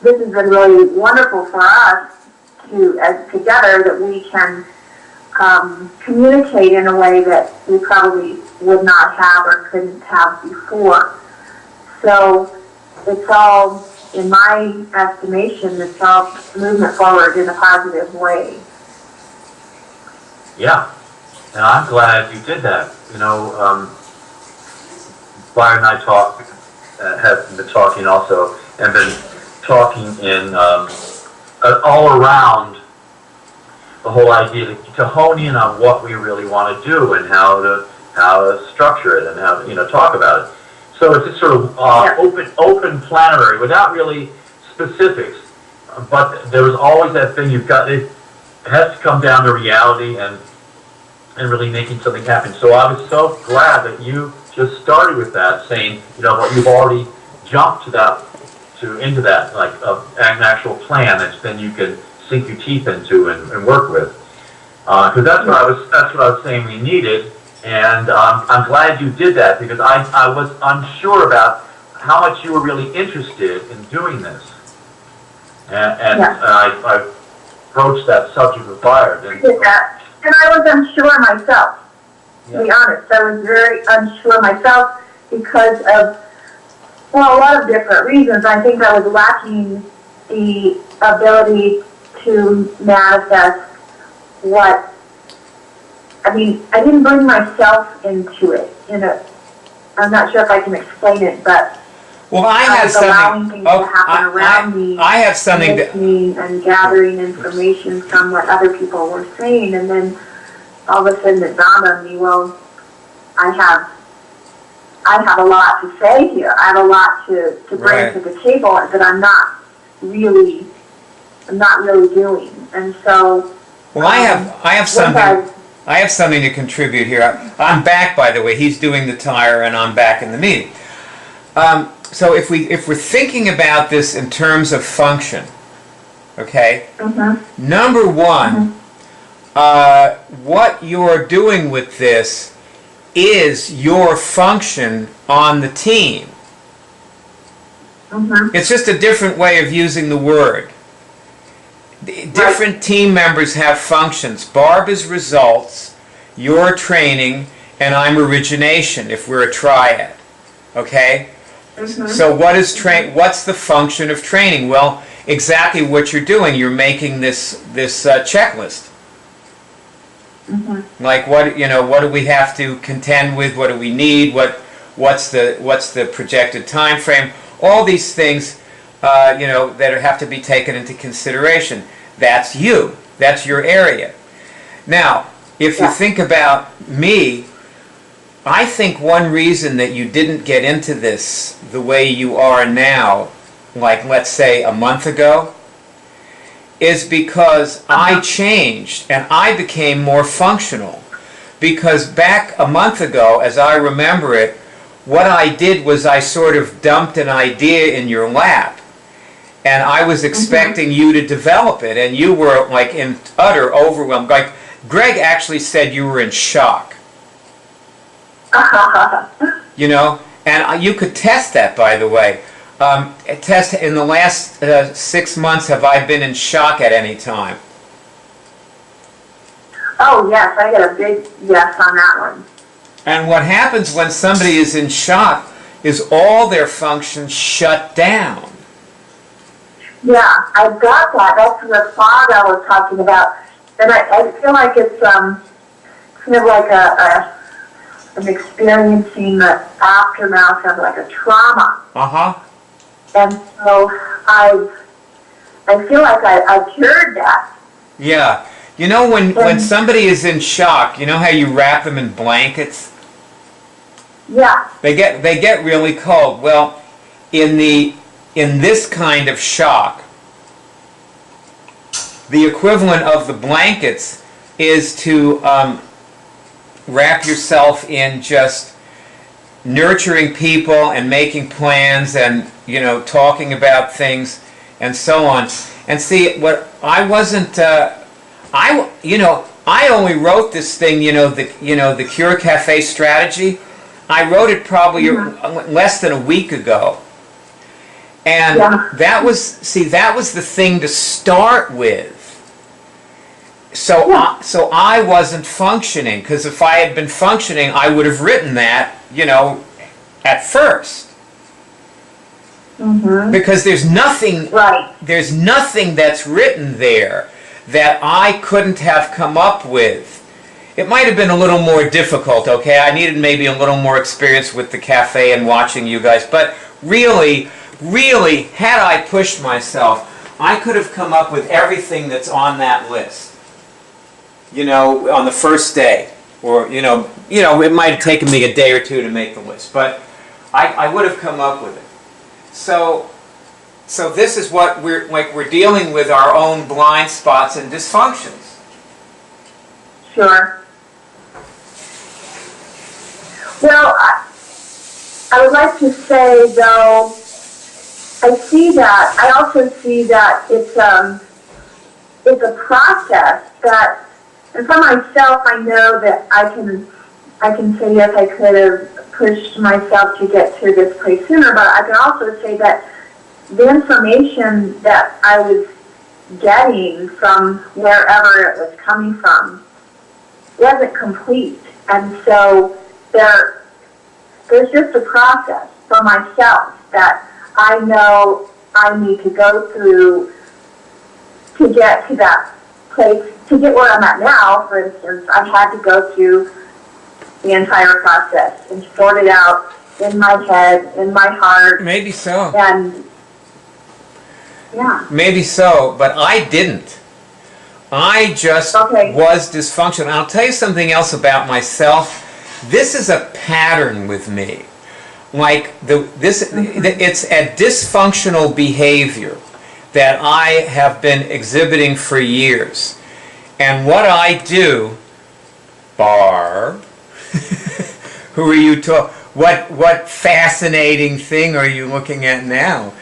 this has been really wonderful for us together, that we can communicate in a way that we probably would not have or couldn't have before. So it's all, in my estimation, it's all movement forward in a positive way. Yeah, and I'm glad you did that. Brian and I have been talking also, and been talking in all around the whole idea to hone in on what we really want to do and how to structure it and how to talk about it. So it's just sort of open planetary without really specifics. But there was always that thing it has to come down to reality and really making something happen. So I was so glad that you just started with that, saying, you've already jumped to into that, like an actual plan that then you can sink your teeth into and work with. Because that's what I was saying we needed, and I'm glad you did that, because I was unsure about how much you were really interested in doing this, and I approached that subject with fire. Did that. And I was unsure myself, to be honest. I was very unsure myself because of, well, a lot of different reasons. I think I was lacking the ability to manifest what, I mean, I didn't bring myself into it. I'm not sure if I can explain it, but Well, I I have was allowing something. things to happen around me. I have something to. Listening and gathering information from what other people were saying, and then all of a sudden it dawned on me, well, I have a lot to say here. I have a lot to bring Right. to the table that I'm not really doing. And so, Well, I have something. I have something to contribute here. I'm back, by the way. He's doing the tire, and I'm back in the meeting. So if we're thinking about this in terms of function, okay. Number one, what you're doing with this is your function on the team. It's just a different way of using the word. Different team members have functions. Barb is results, you're training, and I'm origination if we're a triad. Okay? So what's the function of training? Well, exactly what you're doing. You're making this checklist. Like what do we have to contend with? What do we need? What's the projected time frame? All these things that have to be taken into consideration. That's you. That's your area. Now, if you think about me, I think one reason that you didn't get into this the way you are now, like let's say a month ago, is because I changed and I became more functional. Because back a month ago, as I remember it, what I did was I sort of dumped an idea in your lap. And I was expecting you to develop it, and you were like in utter overwhelm. Like Greg actually said you were in shock. And you could test that, by the way. Test in the last 6 months, have I been in shock at any time? Oh, yes, I got a big yes on that one. And what happens when somebody is in shock is all their functions shut down. Yeah, I've got that. That's the fog I was talking about. And I feel like it's kind of like an experiencing the aftermath of like a trauma. And so I feel like I cured that. Yeah. You know when somebody is in shock, you know how you wrap them in blankets? Yeah. They get really cold. Well, in this kind of shock, the equivalent of the blankets is to wrap yourself in just nurturing people and making plans and talking about things and so on. And see, what I wasn't, I only wrote this thing, the Cure Cafe strategy. I wrote it probably less than a week ago. And that was the thing to start with. So I wasn't functioning, because if I had been functioning, I would have written that, at first. Because there's nothing that's written there that I couldn't have come up with. It might have been a little more difficult, okay? I needed maybe a little more experience with the cafe and watching you guys, but really, had I pushed myself, I could have come up with everything that's on that list. On the first day, or it might have taken me a day or two to make the list, but I would have come up with it. So this is what we're dealing with, our own blind spots and dysfunctions. Sure. Well, I would like to say, though, I see that. I also see that it's a process that, and for myself, I know that I can say, yes, I could have pushed myself to get to this place sooner, but I can also say that the information that I was getting from wherever it was coming from wasn't complete. And so there's just a process for myself that I know I need to go through to get to that place, to get where I'm at now. For instance, I had to go through the entire process and sort it out in my head, in my heart, Maybe so. and yeah. Maybe so, but I didn't. I just Okay. was dysfunctional. I'll tell you something else about myself. This is a pattern with me. Like it's a dysfunctional behavior that I have been exhibiting for years. And what I do, Barb, who are you talking? What fascinating thing are you looking at now?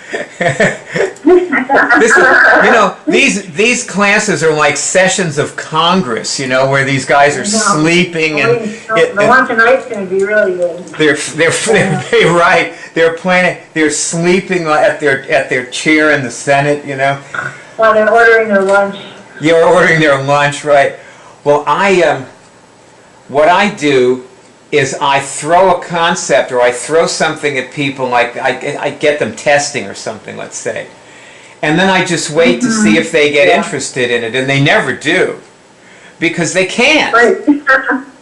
This is, these classes are like sessions of Congress, where these guys are sleeping and The one tonight's gonna be really good. they're right. They're sleeping at their chair in the Senate, While they're ordering their lunch. You're ordering their lunch, right? Well, what I do is I throw a concept or I throw something at people, like I get them testing or something, let's say. And then I just wait to see if they get interested in it, and they never do. Because they can't. Right.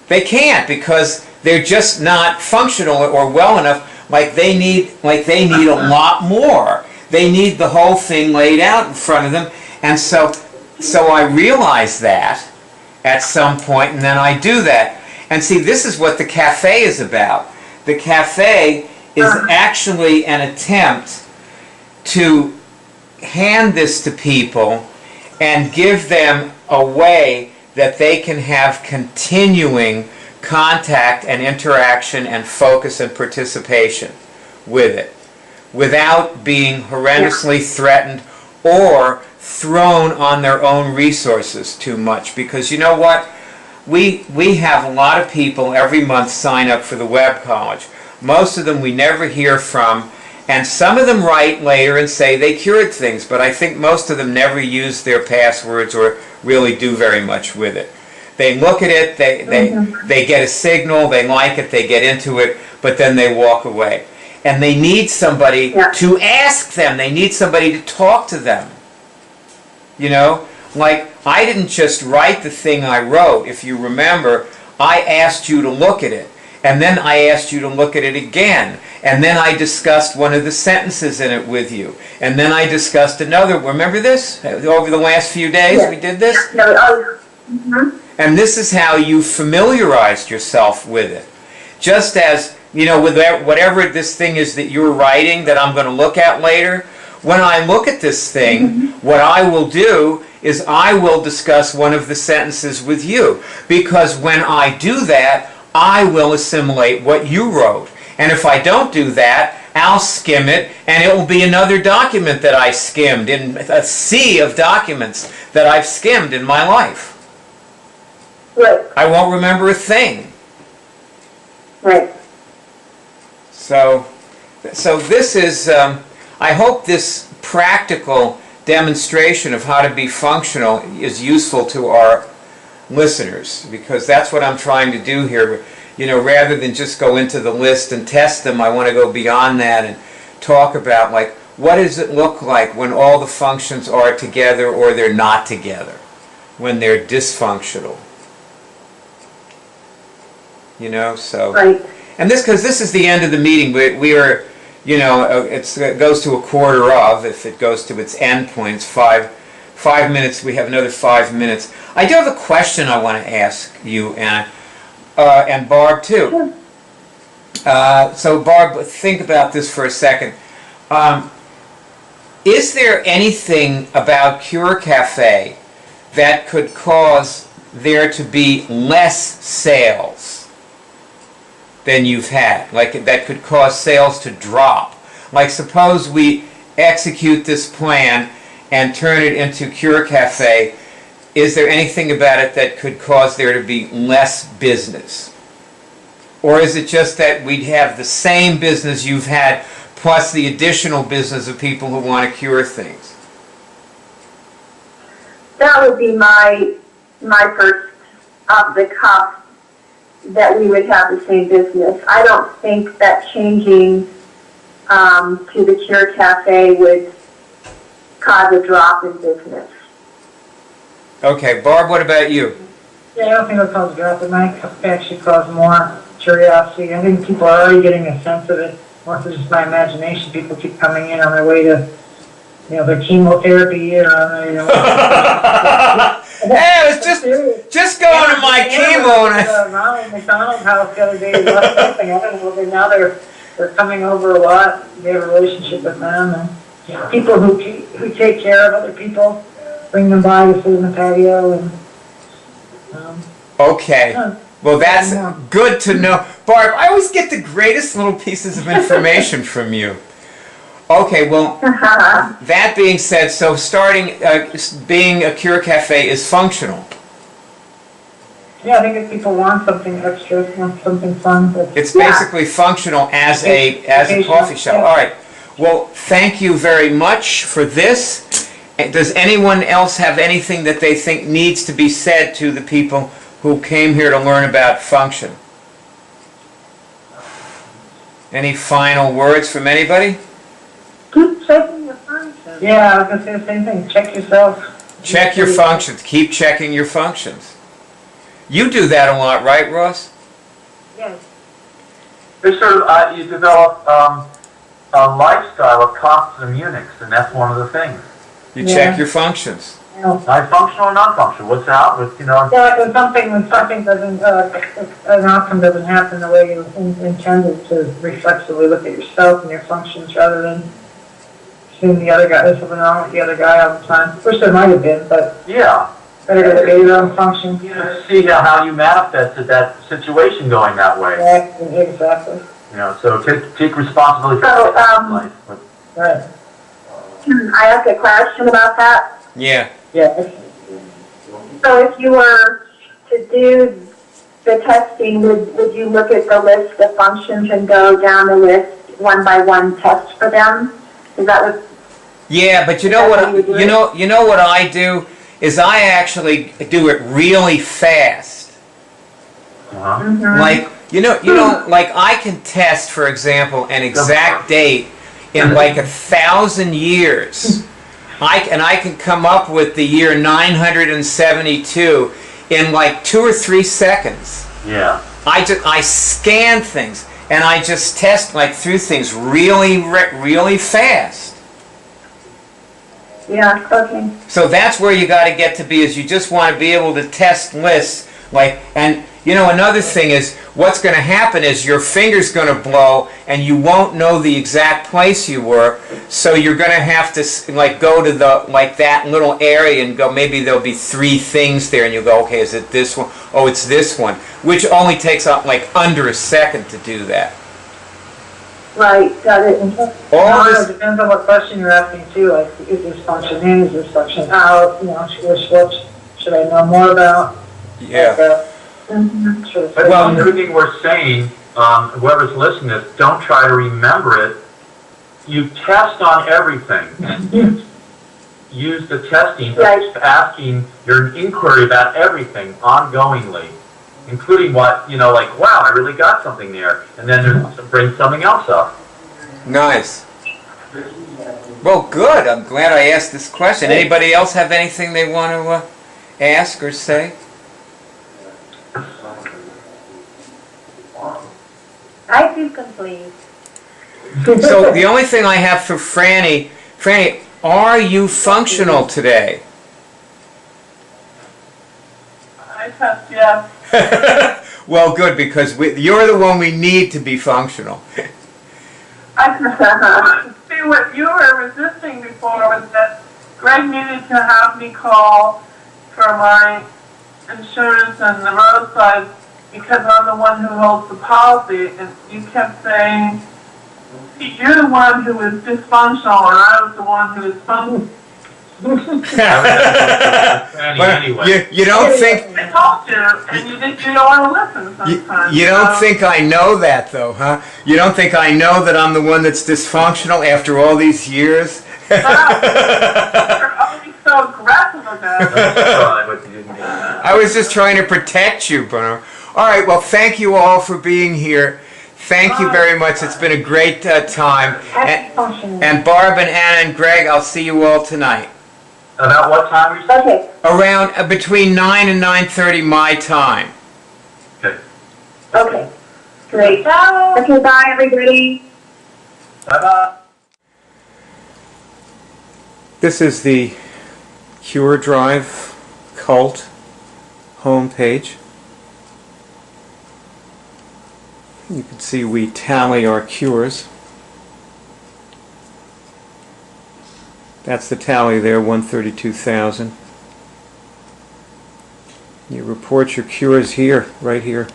They can't, because they're just not functional or well enough. Like they need a lot more. They need the whole thing laid out in front of them. And so I realize that at some point, and then I do that. And see, this is what the cafe is about. The cafe is actually an attempt to hand this to people and give them a way that they can have continuing contact and interaction and focus and participation with it without being horrendously threatened or thrown on their own resources too much. Because you know what? We have a lot of people every month sign up for the Web College. Most of them we never hear from, and some of them write later and say they cured things, but I think most of them never use their passwords or really do very much with it. They look at it, they get a signal, they like it, they get into it, but then they walk away. And they need somebody to ask them. They need somebody to talk to them. Like, I didn't just write the thing I wrote. If you remember, I asked you to look at it. And then I asked you to look at it again. And then I discussed one of the sentences in it with you. And then I discussed another. Remember this? Over the last few days we did this? And this is how you familiarized yourself with it. Just as, with whatever this thing is that you're writing that I'm going to look at later, when I look at this thing, what I will do is I will discuss one of the sentences with you. Because when I do that, I will assimilate what you wrote. And if I don't do that, I'll skim it, and it will be another document that I skimmed in a sea of documents that I've skimmed in my life. Right. I won't remember a thing. Right. So this is, I hope this practical demonstration of how to be functional is useful to our listeners, because that's what I'm trying to do here. Rather than just go into the list and test them, I want to go beyond that and talk about, like, what does it look like when all the functions are together or they're not together, when they're dysfunctional. So... Right. And because this is the end of the meeting, we are, it goes to a quarter of, if it goes to its end point. It's 5 minutes. We have another 5 minutes. I do have a question I want to ask you, Anna, and Barb too. So Barb, think about this for a second. Is there anything about Cure Cafe that could cause there to be less sales than you've had, like that could cause sales to drop? Like, suppose we execute this plan and turn it into Cure Cafe, is there anything about it that could cause there to be less business? Or is it just that we'd have the same business you've had plus the additional business of people who want to cure things? That would be my first off the cuff, that we would have the same business. I don't think that changing to the Cure Cafe would cause a drop in business. Okay, Barb, what about you? Yeah, I don't think it'll cause a drop. It might actually cause more curiosity. I think people are already getting a sense of it. Or if it's just my imagination, people keep coming in on their way to, their chemotherapy or on their, Hey, I was just going to my chemo and Ronald McDonald House the other day left something. I don't know, but now they're coming over a lot. They have a relationship with them, and people who take care of other people, bring them by to sit in the patio, and Okay. Well, that's good to know. Barb, I always get the greatest little pieces of information from you. Okay, well, that being said, so starting, being a Cure Cafe is functional. yeah, I think if people want something extra, want something fun, It's basically functional as a coffee shop. Yeah. All right. Well, thank you very much for this. Does anyone else have anything that they think needs to be said to the people who came here to learn about function? Any final words from anybody? Keep checking your functions. Yeah, I was gonna say the same thing. Check yourself. Check your functions. Keep checking your functions. You do that a lot, right, Ross? Yes. There's sort of, you develop a lifestyle of constant Unix, and that's one of the things. You check your functions. Not functional or non-functional. What's out with, Yeah, when something doesn't, an outcome doesn't happen the way you intended, to reflexively look at yourself and your functions rather than assume the other guy, there's something wrong with the other guy all the time. Which there might have been, but yeah. better to look at your own function. See how you manifested that situation going that way. Exactly. So take responsibility for So, life. Right. Can I ask a question about that? Yeah. Yeah. So if you were to do the testing, would you look at the list of functions and go down the list one by one, test for them? Is that what? Yeah, but you know what I do is I actually do it really fast. Uh-huh. Like like I can test, for example, an exact date in like 1,000 years. I can come up with the year 972 in like 2 or 3 seconds. Yeah. I scan things and I just test through things really fast. Yeah, okay. So that's where you got to get to be, is you just want to be able to test lists and another thing is what's going to happen is your finger's going to blow and you won't know the exact place you were, so you're going to have to go to the that little area and go, maybe there'll be 3 things there, and you'll go, okay, is it this one? Oh, it's this one, which only takes up under a second to do that. Right, got it. It depends on what question you're asking too, is this function in, is this function out, what should I know more about? Yeah. Well, everything we're saying, whoever's listening to this, don't try to remember it. You test on everything. Use the testing, Right. asking your inquiry about everything ongoingly, including what, wow, I really got something there. And then bring something else up. Nice. Well, good. I'm glad I asked this question. Anybody else have anything they want to ask or say? I feel complete. So the only thing I have for Franny, are you functional today? I test yes. Well, good, because you're the one we need to be functional. See, what you were resisting before was that Greg needed to have me call for my insurance and the roadside because I'm the one who holds the policy, and you kept saying you're the one who is dysfunctional, and I was the one who is functional. Anyway. You don't think I told you, and you don't want to listen sometimes. you don't think I know that though, huh? You don't think I know that I'm the one that's dysfunctional after all these years? You're always so aggressive about it. I was just trying to protect you, Bruno. All right, well, thank you all for being here. Thank you very much. It's been a great time. And Barb and Anna and Greg, I'll see you all tonight. About what time we said? Okay, Around between 9 and 9:30 my time. okay, great. Okay, bye, everybody. Bye-bye. This is the Cure Drive Cult homepage. You can see we tally our cures. That's the tally there, 132,000. You report your cures here, right here.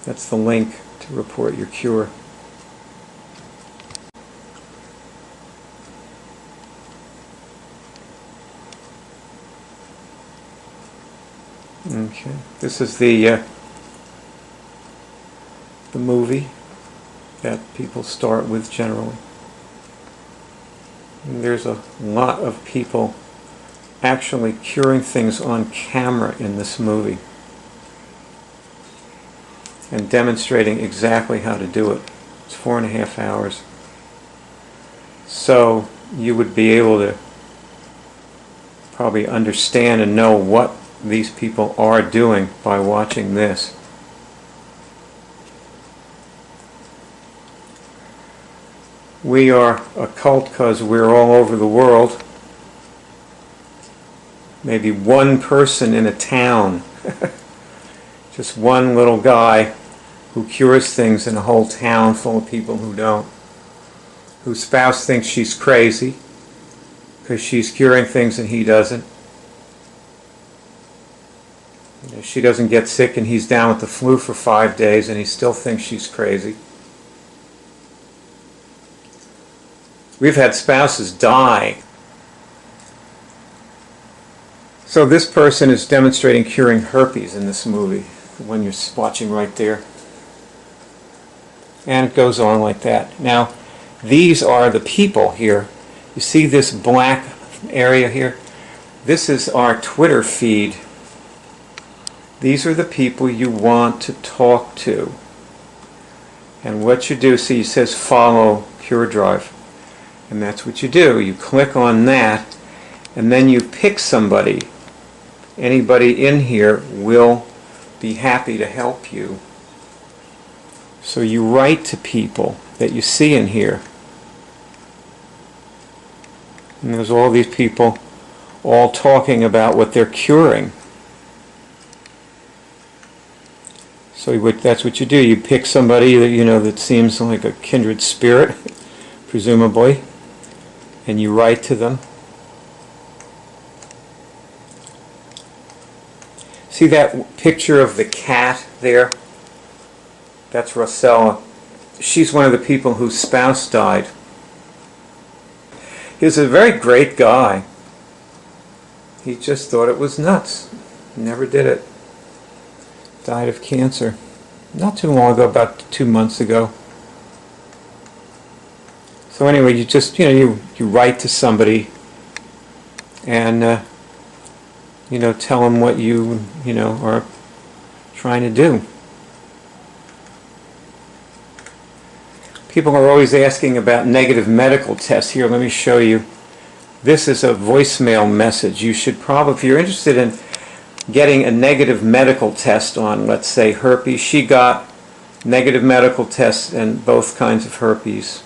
That's the link to report your cure. Okay, this is the movie that people start with generally. And there's a lot of people actually curing things on camera in this movie and demonstrating exactly how to do it. It's 4.5 hours. So you would be able to probably understand and know what these people are doing by watching this. We are a cult because we're all over the world. Maybe one person in a town, just one little guy who cures things in a whole town full of people who don't, whose spouse thinks she's crazy because she's curing things and he doesn't. You know, she doesn't get sick and he's down with the flu for 5 days and he still thinks she's crazy. We've had spouses die. So this person is demonstrating curing herpes in this movie, the one you're watching right there. And it goes on like that. Now, these are the people here. You see this black area here? This is our Twitter feed. These are the people you want to talk to. And what you do, see, it says follow Cure Drive. And that's what you do. You click on that, and then you pick somebody. Anybody in here will be happy to help you. So you write to people that you see in here. And there's all these people all talking about what they're curing. So that's what you do. You pick somebody that you know that seems like a kindred spirit, presumably, and you write to them. See that picture of the cat there? That's Rosella. She's one of the people whose spouse died. He was a very great guy. He just thought it was nuts. Never did it. Died of cancer. Not too long ago, about 2 months ago. So anyway, you just, you write to somebody and, tell them what you are trying to do. People are always asking about negative medical tests. Here, let me show you. This is a voicemail message. You should probably, if you're interested in getting a negative medical test on, let's say, herpes. She got negative medical tests and both kinds of herpes.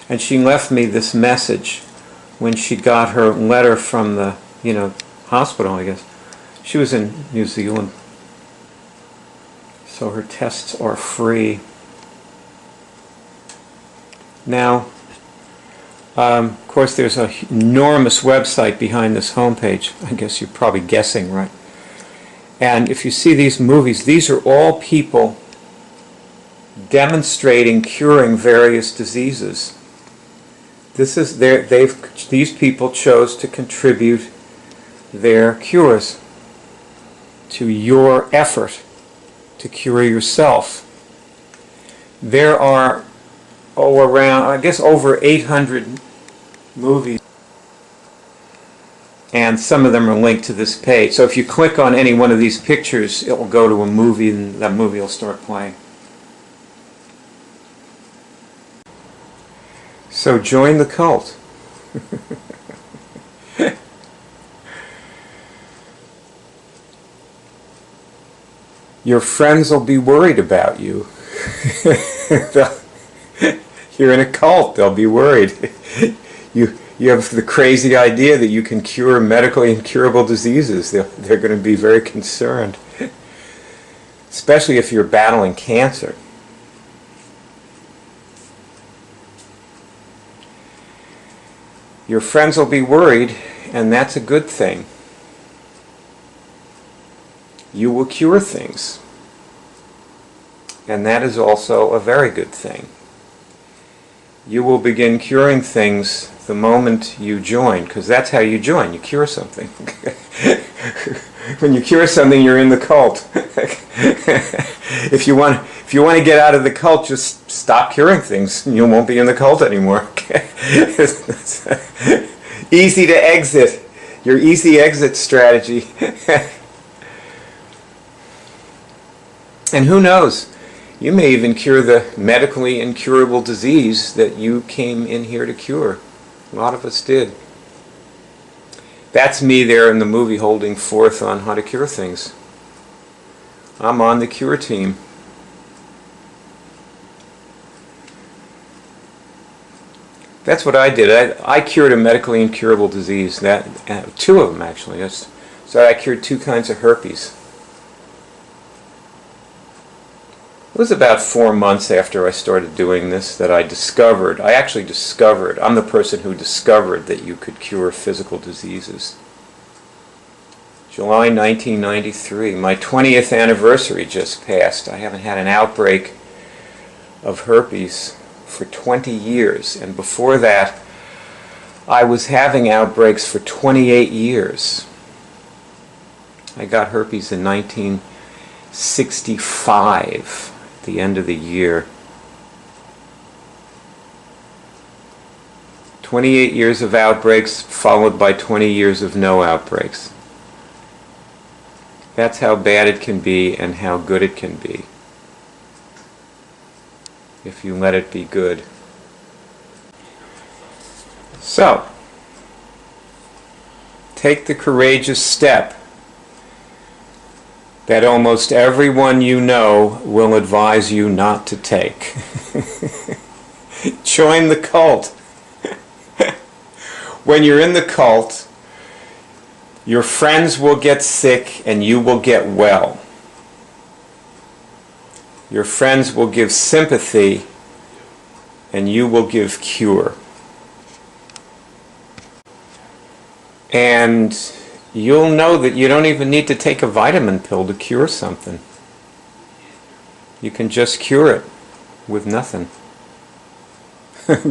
And she left me this message when she got her letter from the, hospital, I guess. She was in New Zealand. So her tests are free. Now, of course, there's an enormous website behind this homepage. I guess you're probably guessing, right? And if you see these movies, these are all people demonstrating curing various diseases. These people chose to contribute their cures to your effort to cure yourself. There are over 800 movies, and some of them are linked to this page. So if you click on any one of these pictures, it will go to a movie, and that movie will start playing. So join the cult. Your friends will be worried about you. You're in a cult, they'll be worried. You have the crazy idea that you can cure medically incurable diseases. They're going to be very concerned. Especially if you're battling cancer. Your friends will be worried, and that's a good thing. You will cure things. And that is also a very good thing. You will begin curing things the moment you join, because that's how you join. You cure something. When you cure something, you're in the cult. If you want to get out of the cult, just stop curing things. You won't be in the cult anymore. Easy to exit. Your easy exit strategy. And who knows? You may even cure the medically incurable disease that you came in here to cure. A lot of us did. That's me there in the movie holding forth on how to cure things. I'm on the cure team. That's what I did. I cured a medically incurable disease. Two of them, actually. So I cured 2 kinds of herpes. It was about 4 months after I started doing this that I actually discovered, I'm the person who discovered that you could cure physical diseases. July 1993, my 20th anniversary just passed. I haven't had an outbreak of herpes for 20 years, and before that, I was having outbreaks for 28 years. I got herpes in 1965. The end of the year. 28 years of outbreaks followed by 20 years of no outbreaks. That's how bad it can be and how good it can be if you let it be good. So, take the courageous step that almost everyone you know will advise you not to take. Join the cult. When you're in the cult, your friends will get sick and you will get well. Your friends will give sympathy and you will give cure. And you'll know that you don't even need to take a vitamin pill to cure something. You can just cure it with nothing.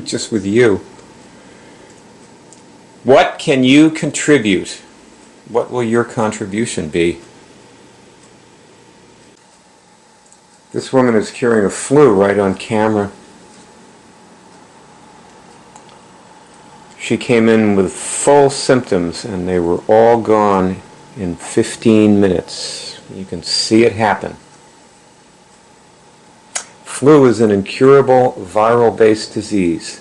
Just with you. What can you contribute? What will your contribution be? This woman is curing a flu right on camera. She came in with full symptoms and they were all gone in 15 minutes. You can see it happen. Flu is an incurable viral-based disease.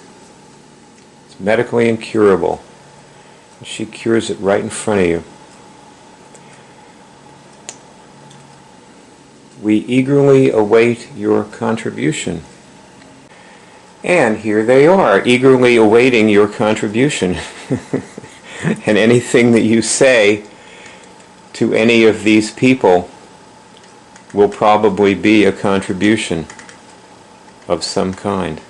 It's medically incurable. She cures it right in front of you. We eagerly await your contribution. And here they are, eagerly awaiting your contribution. And anything that you say to any of these people will probably be a contribution of some kind.